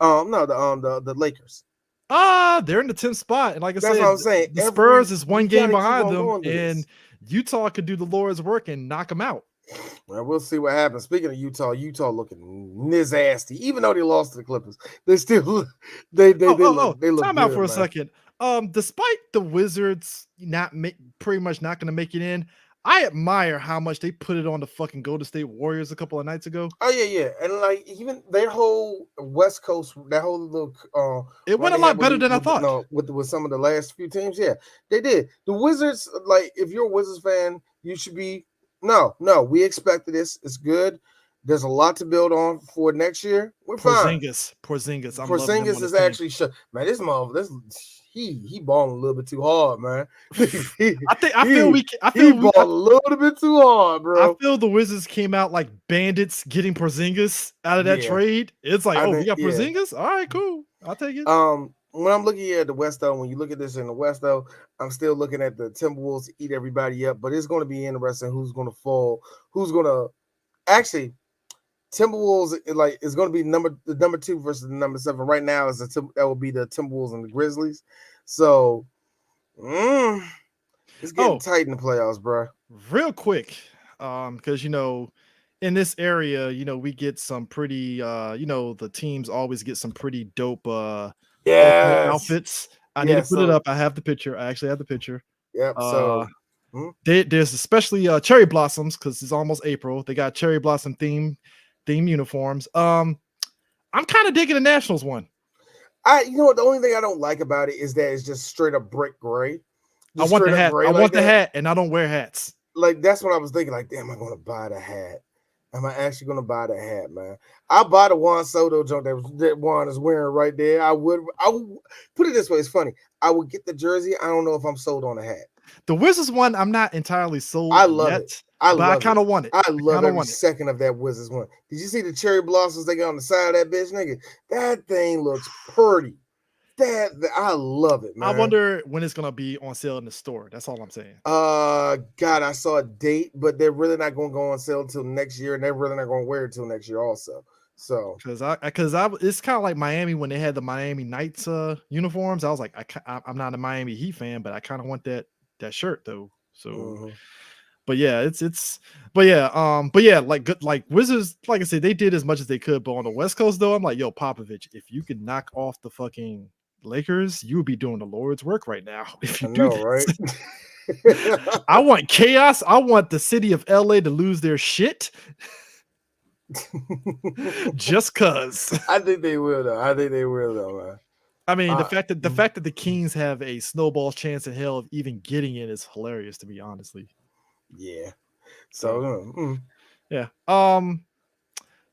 No, the Lakers. They're in the 10th spot, and like I said, what I'm saying. The Spurs is one game behind them, and Utah could do the Lord's work and knock them out. Well, we'll see what happens. Speaking of Utah looking nasty, even though they lost to the Clippers, they still they look. Time out for a second. Despite the Wizards pretty much not going to make it in, I admire how much they put it on the fucking Golden State Warriors a couple of nights ago. Oh yeah, and like even their whole West Coast, that whole little it went a lot better than I thought. No, with some of the last few teams, yeah, they did. The Wizards, like if you're a Wizards fan, you should be no. We expected this. It's good. There's a lot to build on for next year. We're fine. Porzingis is actually man. This motherfucker, he balling a little bit too hard, man. I feel balling a little bit too hard, bro. I feel the Wizards came out like bandits getting Porzingis out of that trade. It's like, we got Porzingis? All right, cool. I'll take it. When I'm looking at the West, though, when you look at this in the West, though, I'm still looking at the Timberwolves eat everybody up, but it's going to be interesting who's going to fall, who's going to actually. Timberwolves is going to be the number 2 versus the number 7. Right now that will be the Timberwolves and the Grizzlies. So it's getting tight in the playoffs, bro. Real quick, because in this area, we get some pretty the teams always get some pretty dope outfits. I need to put it up. I have the picture. I actually have the picture. Yep. There's especially cherry blossoms because it's almost April. They got cherry blossom theme uniforms. I'm kind of digging the Nationals one. The only thing I don't like about it is that it's just straight up brick gray. I want the hat. I want the hat, and I don't wear hats. Like that's what I was thinking. Like, damn, am I going to buy the hat? Am I actually going to buy the hat, man? I'll buy the Juan Soto junk that Juan is wearing right there. I would put it this way. It's funny. I would get the jersey. I don't know if I'm sold on the hat. The Wizards one, I'm not entirely sold. I love it. I kind of want it. I love every second of that Wizards one. Did you see the cherry blossoms they got on the side of that bitch, nigga? That thing looks pretty. I love it, man. I wonder when it's gonna be on sale in the store. That's all I'm saying. God, I saw a date, but they're really not gonna go on sale until next year, and they're really not gonna wear it until next year, also. So, because it's kind of like Miami when they had the Miami Knights uniforms. I was like, I'm not a Miami Heat fan, but I kind of want that shirt though. So. But yeah, like Wizards, like I said, they did as much as they could. But on the West Coast, though, I'm like, yo, Popovich, if you could knock off the fucking Lakers, you would be doing the Lord's work right now. If you right? I want chaos. I want the city of LA to lose their shit. Just cause. I think they will, though. Man. I mean, the fact that the Kings have a snowball chance in hell of even getting in is hilarious to me, honestly. Yeah. So yeah.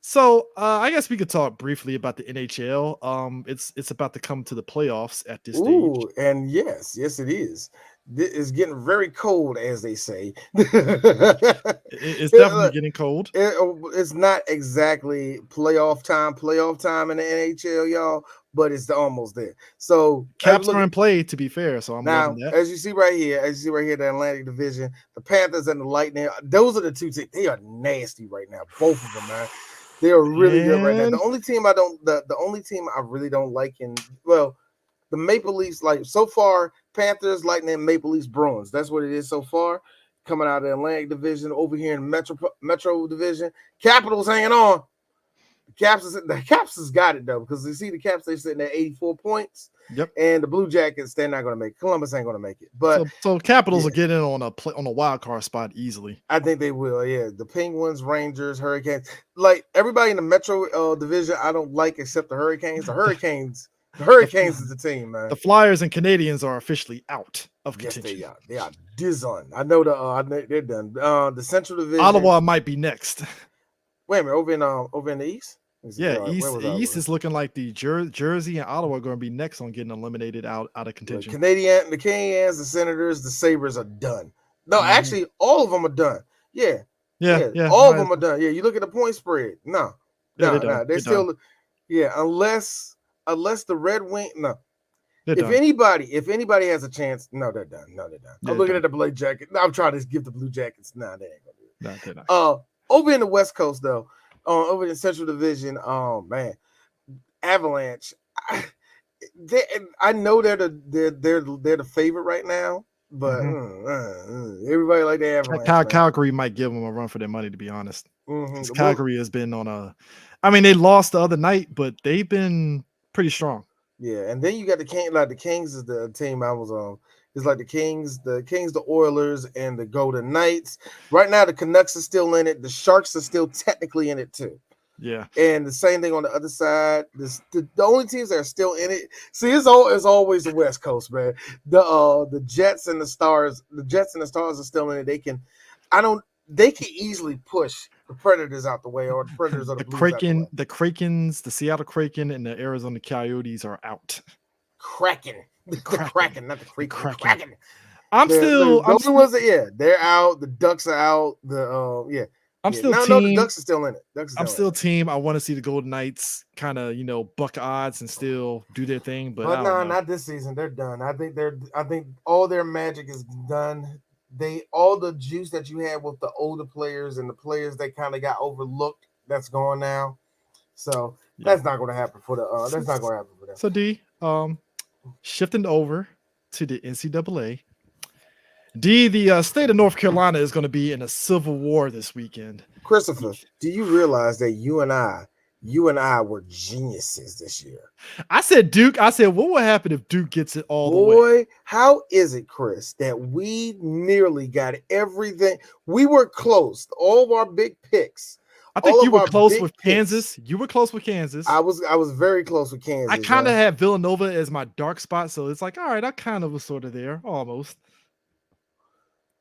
So I guess we could talk briefly about the NHL. It's about to come to the playoffs at this stage. And yes, it is. It's getting very cold, as they say. It's definitely getting cold. It's not exactly playoff time in the NHL, y'all, but it's almost there. So Caps are in play, to be fair. So I'm now, loving that. as you see right here, the Atlantic Division, the Panthers and the Lightning. Those are the two teams. They are nasty right now, both of them, man. They are really good right now. And The only team I really don't like the Maple Leafs, like so far, Panthers, Lightning, Maple Leafs, Bruins. That's what it is so far. Coming out of the Atlantic Division, over here in Metro Division, Capitals hanging on. The Caps has got it though, because you see the Caps, they're sitting at 84 points. yep. And the Blue Jackets, they're not going to make it. Columbus ain't going to make it. But So Capitals will get in on a wild card spot easily. I think they will. Yeah, the Penguins, Rangers, Hurricanes, like everybody in the Metro Division, I don't like except the Hurricanes. The Hurricanes is the team, man. The Flyers and Canadians are officially out of Yes, contention. they are done. I know they're done. The Central Division, Ottawa might be next. Wait a minute, over in the East. Yeah, East is looking like the Jersey and Ottawa are going to be next on getting eliminated out of contention. The Canadians, the Senators, the Sabres are done. No, actually, all of them are done. Yeah. All of them are done. Yeah, you look at the point spread. No, they're still. Done. Yeah, unless the Red Wing. No, if anybody has a chance, no, they're done. I'm looking at the Blue Jackets. I'm trying to give the Blue Jackets. They ain't gonna do it. No, over in the West Coast though. Over in the Central Division, man, Avalanche. I know they're the favorite right now, but everybody like the Avalanche. Calgary might give them a run for their money, to be honest. Calgary has been on a. I mean, they lost the other night, but they've been pretty strong. Yeah, and then you got the Kings. Like the Kings is the team I was on. It's like the Kings, the Oilers, and the Golden Knights. Right now, the Canucks are still in it. The Sharks are still technically in it too. Yeah, and the same thing on the other side. The only teams that are still in it. See, it's always the West Coast, man. The Jets and the Stars. The Jets and the Stars are still in it. They can easily push the Predators out the way, or the Predators or the Blues out the way. The Krakens, the Seattle Kraken, and the Arizona Coyotes are out. Kraken. The Kraken, not the Kraken. I'm still ones that they're out. The Ducks are out. I'm still team. No, the Ducks are still in it. I'm still team. I want to see the Golden Knights kind of buck odds and still do their thing, but no, not this season. They're done. I think all their magic is done. All the juice that you had with the older players and the players that kind of got overlooked, that's gone now. So that's not going to happen for the. That's not going to happen for them. So D, shifting over to the NCAA. D, the state of North Carolina is going to be in a civil war this weekend. Christopher, do you realize that you and I were geniuses this year? I said Duke. I said, what would happen if Duke gets it all the way? Boy, how is it, Chris, that we nearly got everything? We were close. All of our big picks. I think you were close with Kansas. You were close with Kansas. I was very close with Kansas. I kind of had Villanova as my dark spot, so it's like, all right, I kind of was sort of there, almost.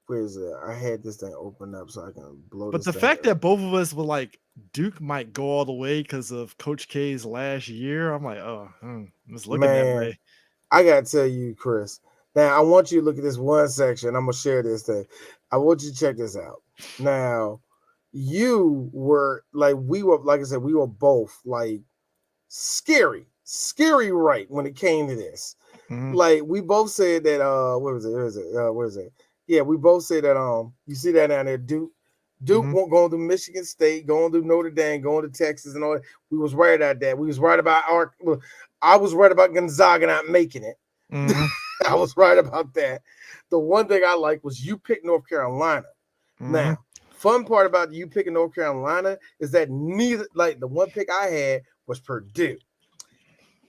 Where is it? I had this thing open up so I can blow. But the fact that both of us were like, Duke might go all the way because of Coach K's last year, I'm like, it's looking that way. I gotta tell you, Chris. Now I want you to look at this one section. I'm gonna share this thing. I want you to check this out. Now. You were like, like I said, we were both like scary right when it came to this. Like we both said that what is it? Yeah, we both said that you see that down there, Duke won't go to Michigan State, going to Notre Dame, going to Texas, and all that. We was right about that. We was right about I was right about Gonzaga not making it. I was right about that. The one thing I liked was you picked North Carolina. Now. Fun part about you picking North Carolina is that neither, like the one pick I had was Purdue.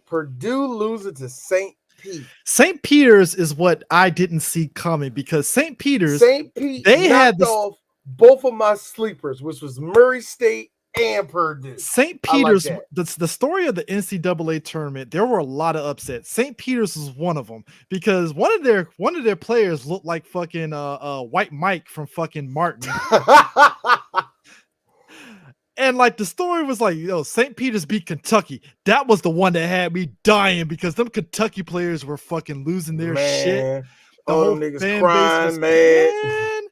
Purdue losing to St. Pete. St. Peter's is what I didn't see coming because St. Peter's they had off both of my sleepers, which was Murray State and Purdue. St. Peter's, like the story of the NCAA tournament, there were a lot of upsets. St. Peter's was one of them because one of their players looked like fucking White Mike from fucking Martin. And like the story was like, St. Peter's beat Kentucky. That was the one that had me dying because them Kentucky players were fucking losing their shit. The whole niggas crying, man.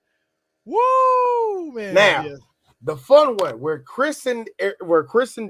Woo, man. Now. The fun one where Chris and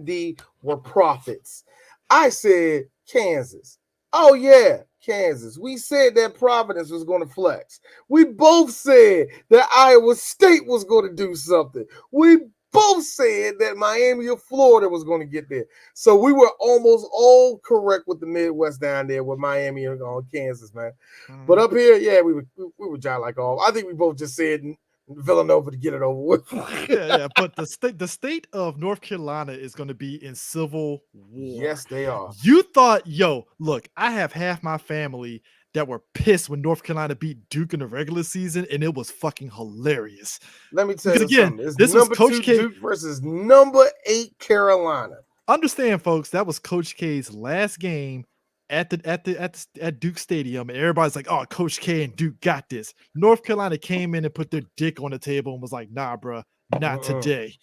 D were prophets. I said Kansas. Oh yeah, Kansas. We said that Providence was going to flex. We both said that Iowa State was going to do something. We both said that Miami or Florida was going to get there. So we were almost all correct with the Midwest down there with Miami and Kansas, man. Mhm. But up here, yeah, we were jive like all. I think we both just said Villanova to get it over with. yeah. But the state of North Carolina is going to be in civil war. Yes, they are. You thought, yo, look, I have half my family that were pissed when North Carolina beat Duke in the regular season, and it was fucking hilarious. Let me tell Because you again, something. It's this was number Coach 2 K. Duke versus number 8 Carolina. Understand, folks, that was Coach K's last game at Duke Stadium, and everybody's like, "Oh, Coach K and Duke got this." North Carolina came in and put their dick on the table and was like, "Nah, bro, not today."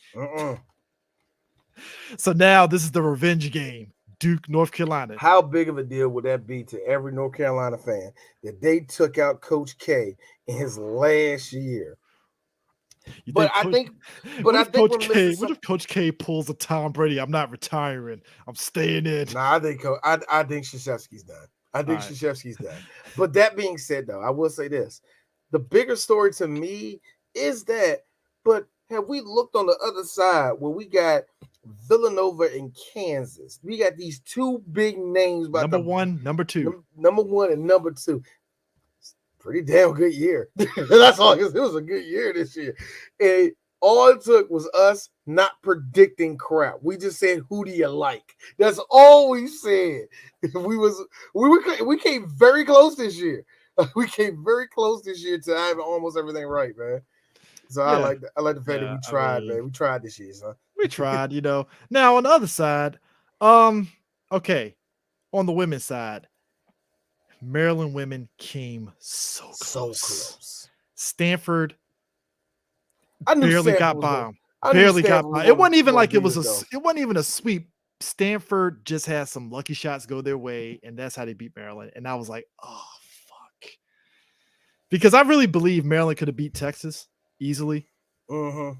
So now this is the revenge game, Duke, North Carolina. How big of a deal would that be to every North Carolina fan that they took out Coach K in his last year? What if Coach K pulls a Tom Brady? I'm not retiring. I'm staying in. Nah, I think Krzyzewski's done. Krzyzewski's done. But that being said, though, I will say this: the bigger story to me is that. But have we looked on the other side where we got Villanova and Kansas? We got these two big names. Number one, number two. Number one and number two. Pretty damn good year. That's all. It was a good year this year. And all it took was us not predicting crap. We just said, "Who do you like?" That's all we said. We came very close this year. We came very close this year to having almost everything right, man. So yeah. I like the fact that we tried, man. We tried this year, son. We tried, Now on the other side, okay, on the women's side, Maryland women came so close. Stanford barely got by. Barely got by. It wasn't even like it wasn't even a sweep. Stanford just had some lucky shots go their way, and that's how they beat Maryland. And I was like, oh fuck. Because I really believe Maryland could have beat Texas easily. Mm-hmm.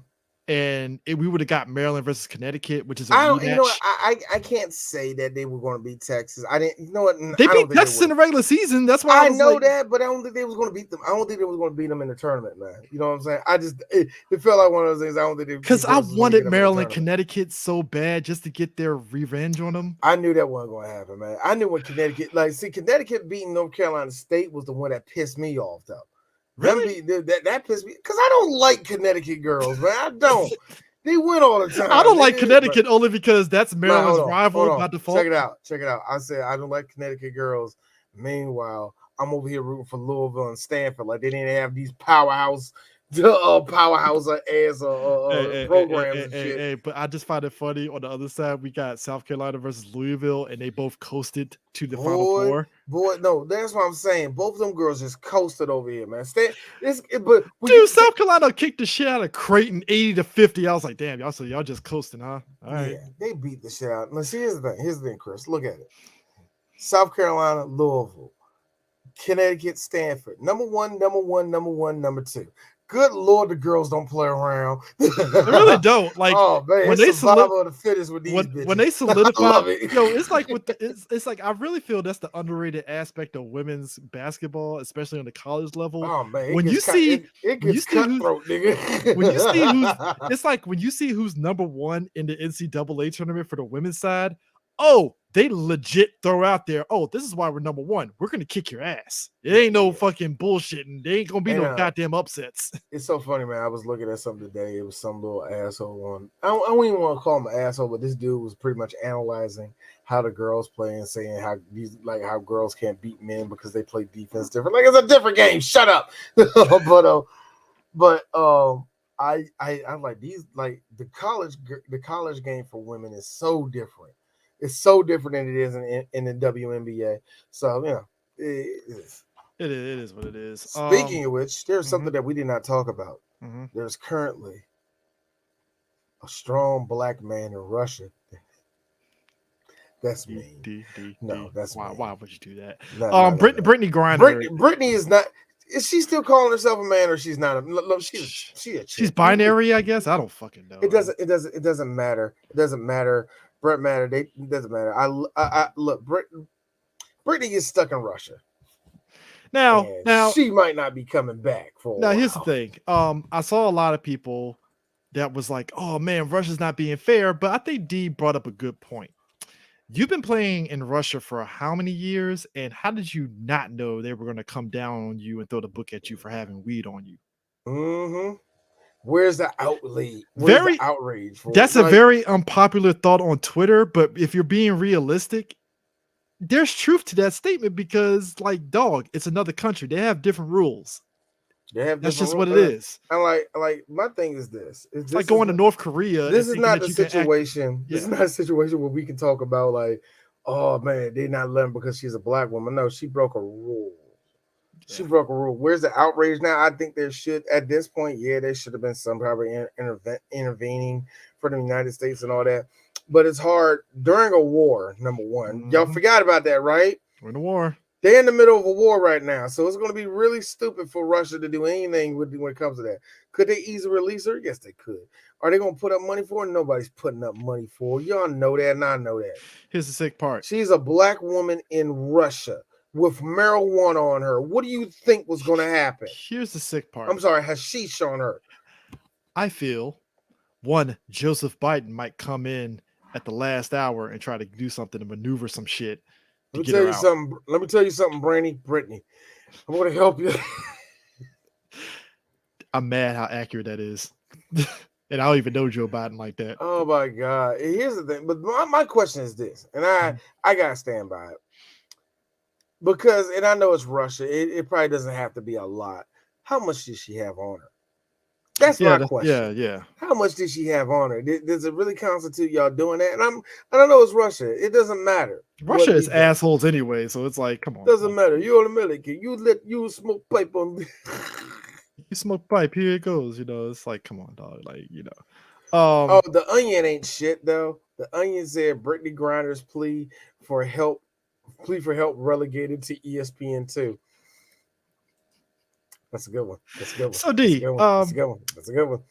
And we would have got Maryland versus Connecticut, which is a rematch. I can't say that they were going to beat Texas. I didn't. You know what? They beat Texas in the regular season. That's why I know that, but I don't think they was going to beat them. I don't think they was going to beat them in the tournament, man. You know what I'm saying? It felt like one of those things. I don't think because I wanted Maryland, Connecticut so bad just to get their revenge on them. I knew that wasn't going to happen, man. I knew when Connecticut, Connecticut beating North Carolina State was the one that pissed me off, though. Really? That pissed me because I don't like Connecticut girls, man. I don't. They win all the time. I don't like Connecticut only because that's Maryland's rival by default. Check it out. I said I don't like Connecticut girls. Meanwhile, I'm over here rooting for Louisville and Stanford. Like they didn't have these powerhouse programs and shit. Hey, but I just find it funny. On the other side, we got South Carolina versus Louisville, and they both coasted to the Final Four. Boy, no, that's what I'm saying. Both of them girls just coasted over here, man. South Carolina kicked the shit out of Creighton 80-50. I was like, damn, y'all just coasting, huh? All right. Yeah, they beat the shit out. Now, see, here's the thing, Chris. Look at it. South Carolina, Louisville, Connecticut, Stanford. Number one, number two. Good Lord, the girls don't play around. They really don't. Like, oh man, when they solidify the fittest with these bitches. When they solidify, it's like it's like I really feel that's the underrated aspect of women's basketball, especially on the college level. Oh man, when you see who's number one in the NCAA tournament for the women's side. Oh, they legit throw out there, oh, this is why we're number one. We're going to kick your ass. It ain't no fucking bullshit, and there ain't going to be no goddamn upsets. It's so funny, man. I was looking at something today. It was some little asshole on. I don't even want to call him an asshole, but this dude was pretty much analyzing how the girls play and saying how girls can't beat men because they play defense different. Like, it's a different game. Shut up. But I like these, like the college game for women is so different. It's so different than it is in the WNBA. So, it is. It is what it is. Speaking of which, there's something that we did not talk about. Mm-hmm. There's currently a strong black man in Russia. That's me. That's why. Mean. Why would you do that? Brittany Griner. Brittany is not. Is she still calling herself a man, or she's not? She's binary, I guess. I don't fucking know. It doesn't matter. It doesn't matter. Brett matter. It doesn't matter. I look. Brittany is stuck in Russia. Now she might not be coming back for. Now here's the thing. I saw a lot of people that was like, oh man, Russia's not being fair. But I think D brought up a good point. You've been playing in Russia for how many years? And how did you not know they were going to come down on you and throw the book at you for having weed on you? Mm-hmm. Where's the outrage? Where's the Very, outrage for? that's a Like, very unpopular thought on Twitter. But if you're being realistic, there's truth to that statement because, like, dog, it's another country. They have different rules. they have That's different just what it rules. is. And like my thing is this. It's like going to North Korea and This is thinking not that the you can act. situation. This is Yeah. not a situation where we can talk about like, oh man, they're not letting because she's a black woman. No, she broke a rule. She Yeah. broke a rule. Where's the outrage now? I think there should, at this point, yeah, there should have been some probably intervening for the United States and all that. But it's hard during a war, number one. Y'all Mhm. forgot about that, right? We're in a war. They're in the middle of a war right now. So it's going to be really stupid for Russia to do anything when it comes to that. Could they easily release her? Yes, they could. Are they going to put up money for her? Nobody's putting up money for her. Y'all know that, and I know that. Here's the sick part. She's a black woman in Russia with marijuana on her. What do you think was going to happen? Here's the sick part. I'm sorry, hashish on her. I feel one, Joseph Biden might come in at the last hour and try to do something to maneuver some shit to Let me get tell her you out. something. Let me tell you something, Brittany. I'm going to help you. I'm mad how accurate that is. And I don't even know Joe Biden like that. Oh my God. Here's the thing. But my question is this, and I gotta stand by it. Because, and I know it's Russia, it probably doesn't have to be a lot. How much did she have on her? That's my question. Yeah. How much did she have on her? Does it really constitute y'all doing that? And I don't know it's Russia. It doesn't matter. Russia is assholes anyway, so it's like, come on. Doesn't matter. You're an American. You smoke pipe on me. You smoke pipe, here it goes. It's like, come on, dog. Like, Oh, the Onion ain't shit though. The Onion said Brittany Griner's plea for help relegated to ESPN2. That's a good one. So D, That's a good one.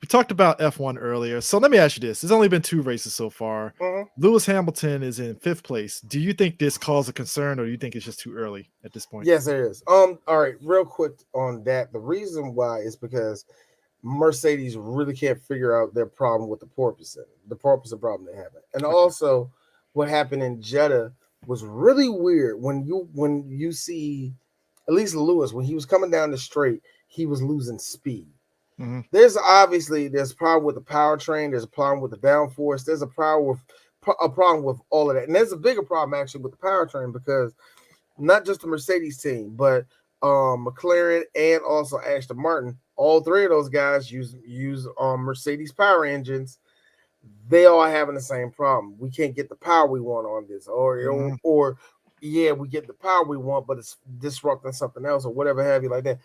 we talked about F1 earlier. So let me ask you this. There's only been 2 races so far. Mm-hmm. Lewis Hamilton is in 5th place. Do you think this caused a concern or do you think it's just too early at this point? Yes, there is. All right, real quick on that. The reason why is because Mercedes really can't figure out their problem with the porpoise problem they have. And also what happened in Jeddah was really weird when you see at least Lewis, when he was coming down the straight, he was losing speed. Mm-hmm. There's a problem with the powertrain, there's a problem with the downforce, there's a problem with all of that. And there's a bigger problem actually with the powertrain because not just the Mercedes team, but McLaren and also Aston Martin, all 3 of those guys use Mercedes power engines. They all having the same problem. We can't get the power we want on this, or we get the power we want, but it's disrupting something else or whatever have you like that.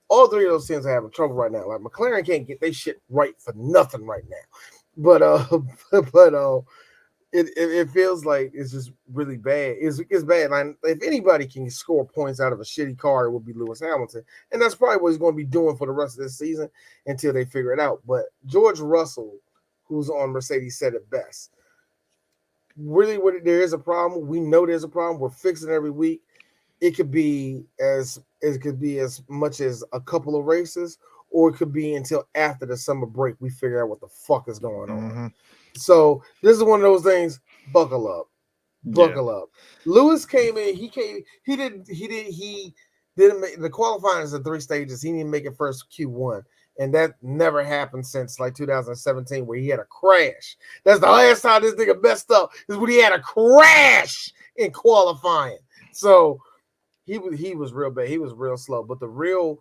All 3 of those teams are having trouble right now. Like McLaren can't get their shit right for nothing right now. But it feels like it's just really bad. It's bad. Like, if anybody can score points out of a shitty car, it would be Lewis Hamilton. And that's probably what he's going to be doing for the rest of this season until they figure it out. But George Russell, who's on Mercedes, said it best. Really, there is a problem. We know there's a problem. We're fixing it every week. It could be as much as a couple of races, or it could be until after the summer break we figure out what the fuck is going on. Mm-hmm. So this is one of those things. Buckle up. Lewis came in. He didn't make the qualifying is in 3 stages. He didn't make it first Q1, and that never happened since like 2017 where he had a crash. That's the last time this nigga messed up is when he had a crash in qualifying. So he was real bad. He was real slow. But the real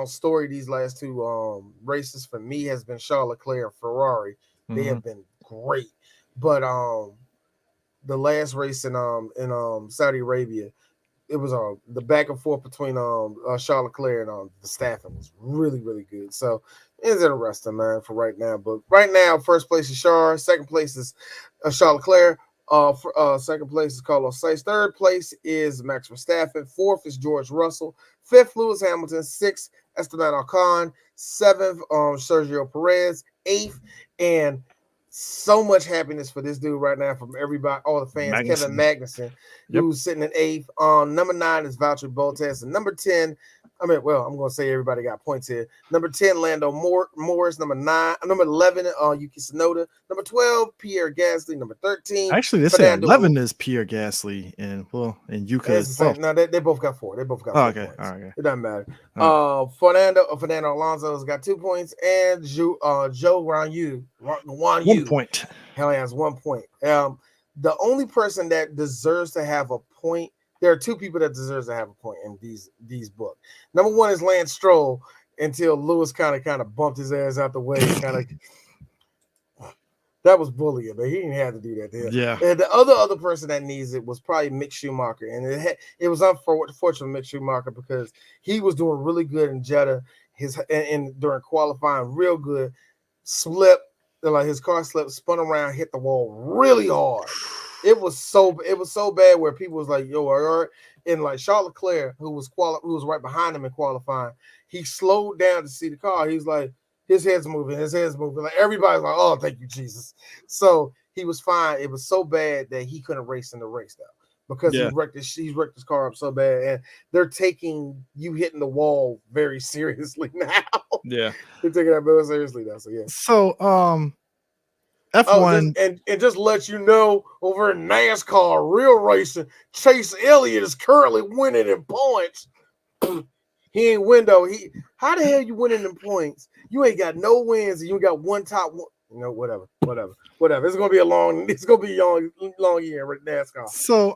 story these last 2 races for me has been Charles Leclerc and Ferrari. They have been great. But the last race in Saudi Arabia, it was the back and forth between Charles Leclerc and Verstappen was really, really good. So it's interesting, man, for right now. But right now, first place is Charles, second place is Charles Leclerc. Second place is Carlos Sainz. Third place is Max Verstappen. Fourth is George Russell. Fifth, Lewis Hamilton. Sixth, Esteban Ocon. Seventh, Sergio Perez. Eighth, and so much happiness for this dude right now from everybody, all the fans. Kevin Magnussen, who's sitting at 8th. Number 9 is Valtteri Bottas, and number 10, I mean, well, I'm gonna say everybody got points here. Number 10, Lando Morris. Number 11, Yuki Tsunoda. Number 12, Pierre Gasly. Number 13, Actually, they say Fernando. 11 is Pierre Gasly, and Yuka It's is the 12. same. No, they both got 4. They both got 4 okay. points. All right. Okay. It doesn't matter. All Fernando Alonso's got 2 points, and Joe Guan Yu 1 point. Hell has 1 point. The only person that deserves to have a point, there are 2 people that deserves to have a point in these books. Number 1 is Lance Stroll, until Lewis kind of bumped his ass out the way. That was bullying, but he didn't have to do that there. Yeah. And the other person that needs it was probably Mick Schumacher, and it was unfortunate for Mick Schumacher because he was doing really good in Jeddah, during qualifying, real good. Slipped, like his car slipped, spun around, hit the wall really hard. It was so bad where people was like, "Yo, all right." And like Charles Leclerc, who was right behind him in qualifying, he slowed down to see the car. He's like, his head's moving. Like everybody's like, "Oh, thank you, Jesus." So he was fine. It was so bad that he couldn't race in the race though, because he wrecked his car up so bad, and they're taking you hitting the wall very seriously now. Yeah, they're taking that very seriously now. So yeah. So F1 and just let you know, over in NASCAR real racing, Chase Elliott is currently winning in points. He ain't win though. How the hell you winning in points? You ain't got no wins and you got one top one. Whatever. It's gonna be a long year in NASCAR. So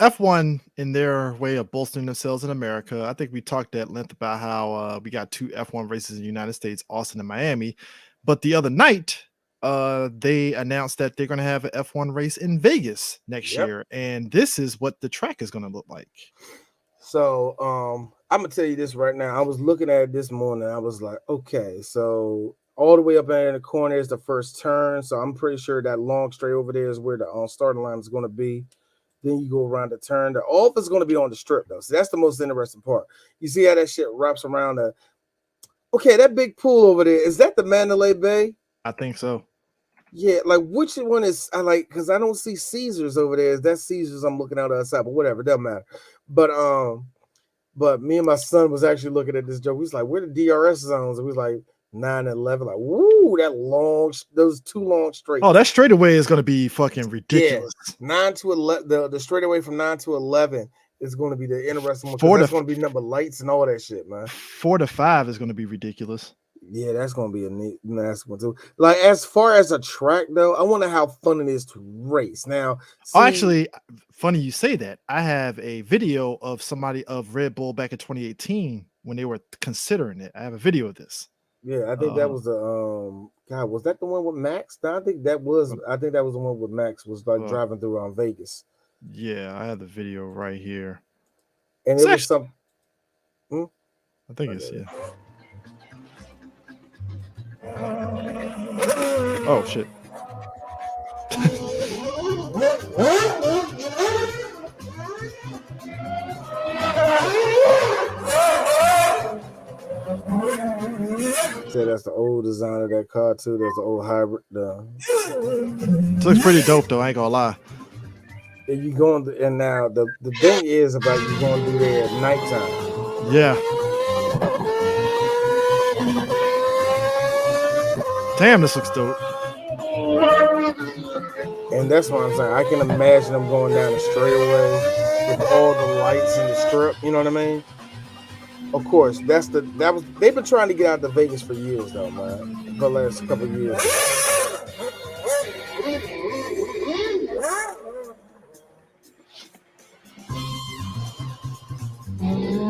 F1, in their way of bolstering themselves in America, I think we talked at length about how we got 2 F1 races in the United States, Austin and Miami. But the other night, they announced that they're going to have an F1 race in Vegas next year, and this is what the track is going to look like. So I'm gonna tell you this right now. I was looking at it this morning. I was like, okay, so all the way up in the corner is the first turn. So I'm pretty sure that long straight over there is where the starting line is going to be. Then you go around the turn. The off is going to be on the strip though. So that's the most interesting part. You see how that shit wraps around the. Okay, that big pool over there, is that the Mandalay Bay? I think so. Yeah, like which one is I like, because I don't see Caesars over there. Is that Caesars I'm looking out outside? But whatever, doesn't matter. But me and my son was actually looking at this joke. We was like, where the DRS zones? And we was like 9 and 11. Like, woo, those 2 long straight. Oh, that straightaway is going to be fucking ridiculous. Yeah, 9 to 11. The straightaway from 9 to 11 is going to be the interesting one. That's going to be number lights and all that shit, man. 4 to 5 is going to be ridiculous. Yeah, that's going to be a nice one too. Like, as far as a track though, I wonder how fun it is to race. Now, actually, funny you say that. I have a video of somebody of Red Bull back in 2018 when they were considering it. I have a video of this. Yeah, I think that was the God, was that the one with Max? No, I think that was the one with Max, was like driving through Vegas. Yeah, I have the video right here. And it was some I think it's Oh shit. So that's the old design of that car too. There's the old hybrid. It looks pretty dope though, I ain't gonna lie. And you going to, and now the thing is about you going through there at nighttime. Yeah. Damn, this looks dope. And that's what I'm saying. I can imagine them going down the straightaway with all the lights in the strip. You know what I mean? Of course, they've been trying to get out to Vegas for years though, man. For the last couple of years.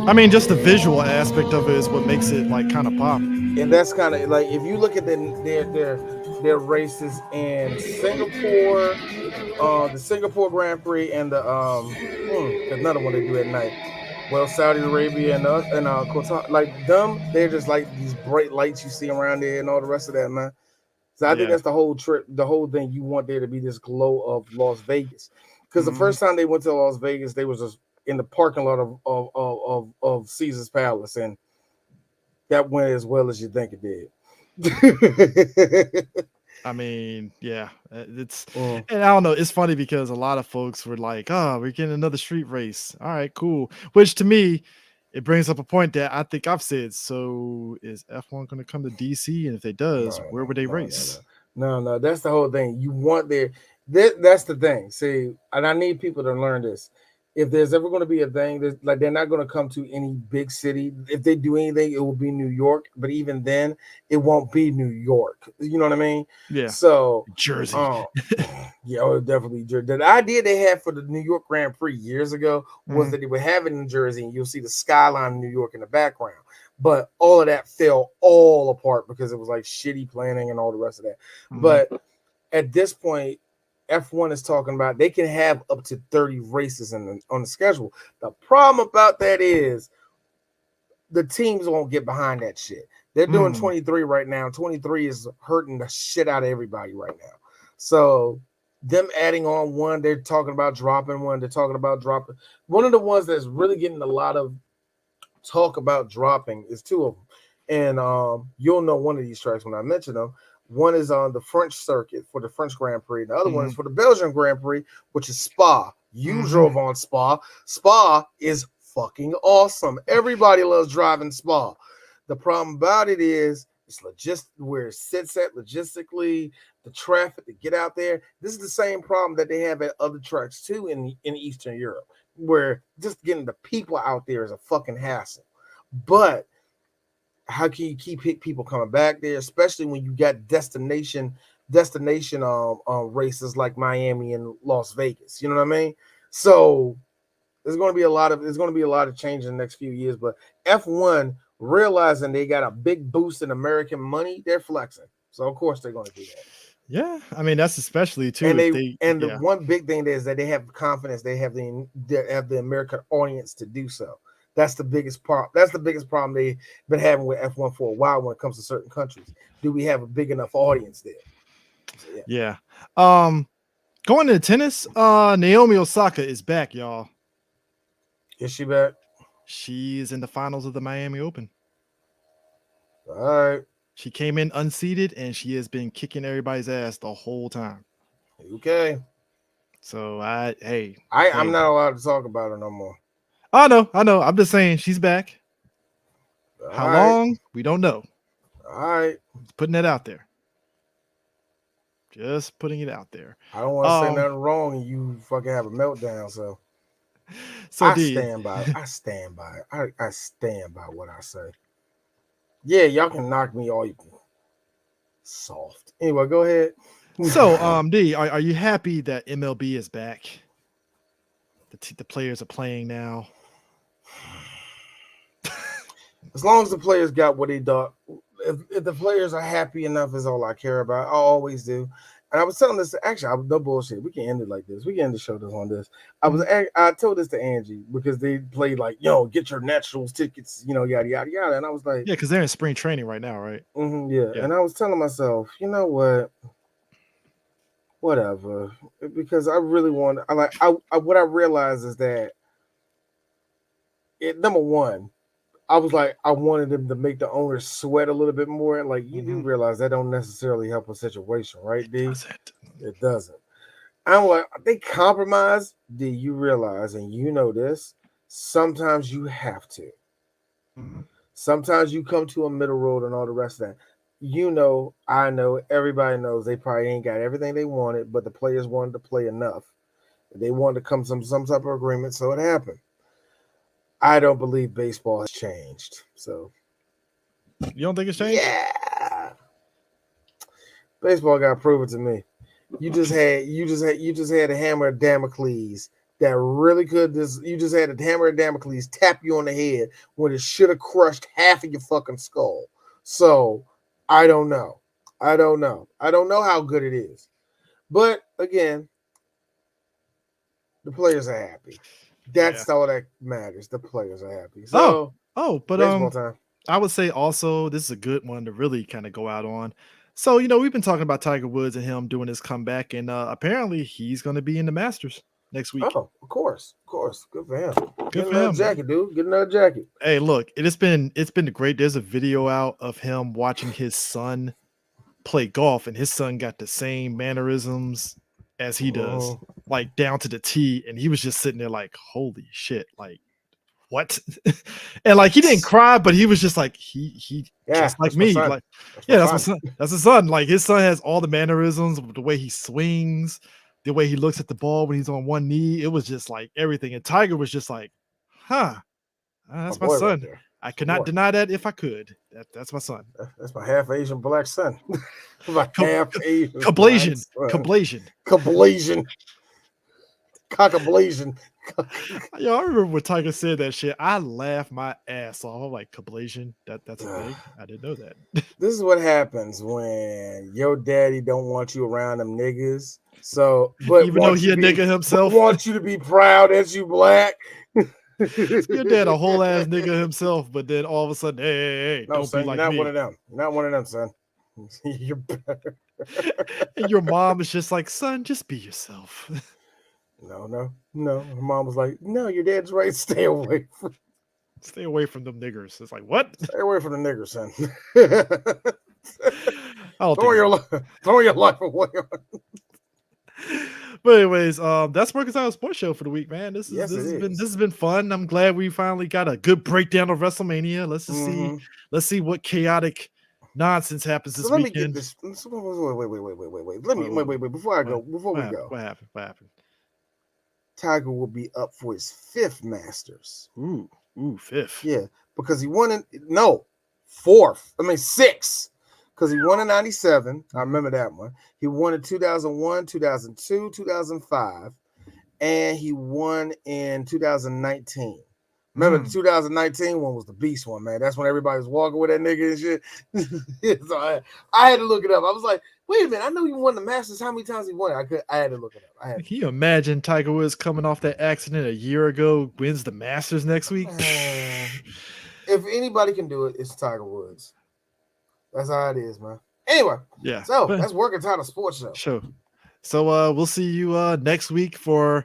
I mean, just the visual aspect of it is what makes it like kind of pop. And that's kind of like, if you look at their races in Singapore, the Singapore Grand Prix, and another one they do at night. Well, Saudi Arabia and Qatar, like them, they're just like these bright lights you see around there and all the rest of that, man. So I think that's the whole trip, the whole thing. You want there to be this glow of Las Vegas, because the first time they went to Las Vegas, they was just in the parking lot of Caesar's Palace, and that went as well as you think it did. I mean, yeah, it's Mm. and I don't know. It's funny because a lot of folks were like, "Oh, we're getting another street race. All right, cool." Which to me, it brings up a point that I think I've said. So is F1 going to come to DC? And if it does, No, where would they no, no, no, race? no. That's the whole thing. You want their that's the thing. See, and I need people to learn this. If there's ever going to be a thing, like they're not going to come to any big city. If they do anything, it will be New York. But even then, it won't be New York. You know what I mean? Yeah, So, Jersey. um, yeah, it would definitely. The idea they had for the New York Grand Prix years ago was Mhm. that they would have it in Jersey, and you'll see the skyline of New York in the background. But all of that fell all apart because it was like shitty planning and all the rest of that. Mhm. But at this point, F1 is talking about they can have up to 30 races on the schedule. The problem about that is the teams won't get behind that shit. They're doing Mm. 23 right now. 23 is hurting the shit out of everybody right now. So them adding on one, they're talking about dropping one. They're talking about dropping. One of the ones that's really getting a lot of talk about dropping is two of them. And you'll know one of these tracks when I mention them. One is on the French circuit for the French Grand Prix. The other one is Mhm. for the Belgian Grand Prix, which is Spa. You Mhm. drove on Spa. Spa is fucking awesome. Everybody loves driving Spa. The problem about it is it's where it sits at logistically, the traffic to get out there. This is the same problem that they have at other tracks too in Eastern Europe, where just getting the people out there is a fucking hassle. But how can you keep people coming back there, especially when you got destination races like Miami and Las Vegas? You know what I mean? So there's going to be a lot of change in the next few years. But F1 realizing they got a big boost in American money, they're flexing. So of course they're going to do that. Yeah, I mean that's especially too And if they the yeah. one big thing is that they have confidence. They have the American audience to do so. That's the biggest part. That's the biggest problem they've been having with F1 for a while when it comes to certain countries. Do we have a big enough audience there? So yeah, Yeah. Going to tennis, Naomi Osaka is back, y'all. is she back? She's in the finals of the Miami Open. All right, She came in unseeded and she has been kicking everybody's ass the whole time. okay. So hey, I'm hey. not allowed to talk about her no more. I know. I'm just saying she's back. All How right, long? We don't know. all right. Just putting that out there. Just putting it out there. I don't want to say Um, nothing wrong and you fucking have a meltdown. So so I D, stand by. I stand by. I stand by what I say. Yeah, y'all can knock me all you can. Soft. Anyway, go ahead. so D, are you happy that MLB is back? The players are playing now. As long as the players got what they thought, if the players are happy enough, is all I care about. I always do. And I was telling this actually, no bullshit. We can end it like this. We can end the show this on this. Mhm. I told this to Angie because they played like, get your Naturals tickets, yada yada yada. And I was like, Yeah, because they're in spring training right now, right? yeah. Yeah. And I was telling myself, you know what? Whatever, because I really want. What I realized is that number one, I was like, I wanted them to make the owners sweat a little bit more. Like you do Mhm. realize that don't necessarily help a situation, right, D? Does it? It doesn't. I'm like, they compromise. D, you realize, and you know this. Sometimes you have to. Mhm. Sometimes you come to a middle road and all the rest of that. I know, everybody knows they probably ain't got everything they wanted, but the players wanted to play enough. They wanted to come to some type of agreement, so it happened. I don't believe baseball has changed. So You don't think it's changed? yeah, baseball got to prove it to me. You just had a hammer of Damocles that really could. You just had a hammer of Damocles tap you on the head when it should have crushed half of your fucking skull. So I don't know. I don't know. I don't know how good it is. But again, the players are happy. Yeah. That's all that matters. The players are happy. Oh, So but baseball time. I would say also this is a good one to really kind of go out on. So, we've been talking about Tiger Woods and him doing his comeback, and apparently he's going to be in the Masters next week. Oh, of course, of course. Good for him. Good Get for another him. jacket, dude. Get another jacket. Hey, look, it's been great. There's a video out of him watching his son play golf, and his son got the same mannerisms as he does, like down to the T. And he was just sitting there like, holy shit, like what? And like he didn't cry, but he was just like he just like me. Like, that's my son. That's his son. Like his son has all the mannerisms, the way he swings, the way he looks at the ball when he's on one knee. It was just like everything. And Tiger was just like, that's my son. Right, I could not deny that if I could. That's my son. That's my half Asian black son. My half Asian Cablasian. Cockablasian. Yo, I remember when Tiger said that shit. I laughed my ass off. I'm like, Cablasian? That's a thing? I didn't know that. This is what happens when your daddy don't want you around them niggas. So, but even though he a nigga himself, wants you to be proud that you black. Your dad a whole ass nigga himself, but then all of a sudden, hey, no, don't son, be like not me. One of them. Not one of them, son. You're better. And your mom is just like, son, just be yourself. No. Her mom was like, no, your dad's right. Stay away from them niggers. It's like, what? Stay away from the niggers, son. Throw your life away. But anyways, that's Mercantile Sports Show for the week, man. This has been fun. I'm glad we finally got a good breakdown of WrestleMania. Let's just see what chaotic nonsense happens this weekend. Let me get this. Wait. Before we go. What happened? Tiger will be up for his 5th Masters. Ooh, 5th. Yeah, because he won in 4th. 6th. Because he won in 97. I remember that one. He won in 2001, 2002, 2005, and he won in 2019. Remember, the 2019 one was the beast one, man. That's when everybody was walking with that nigga and shit. So I had to look it up. I was like, wait a minute, I know he won the Masters. How many times he won it? I had to look it up. Can you imagine Tiger Woods coming off that accident a year ago, wins the Masters next week? If anybody can do it, it's Tiger Woods. That's how it is, man. Anyway, yeah. So that's Working Title Sports Show. Sure. So we'll see you next week for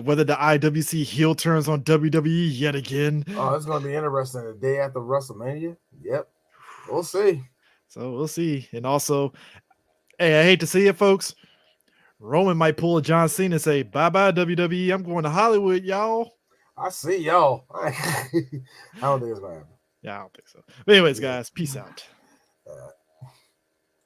whether the IWC heel turns on WWE yet again. Oh, it's going to be interesting. The day after WrestleMania. Yep. We'll see. So we'll see. And also, hey, I hate to see it, folks. Roman might pull a John Cena and say, bye-bye, WWE. I'm going to Hollywood, y'all. I see y'all. I don't think it's going to happen. Yeah, I don't think so. But anyways, guys, peace out.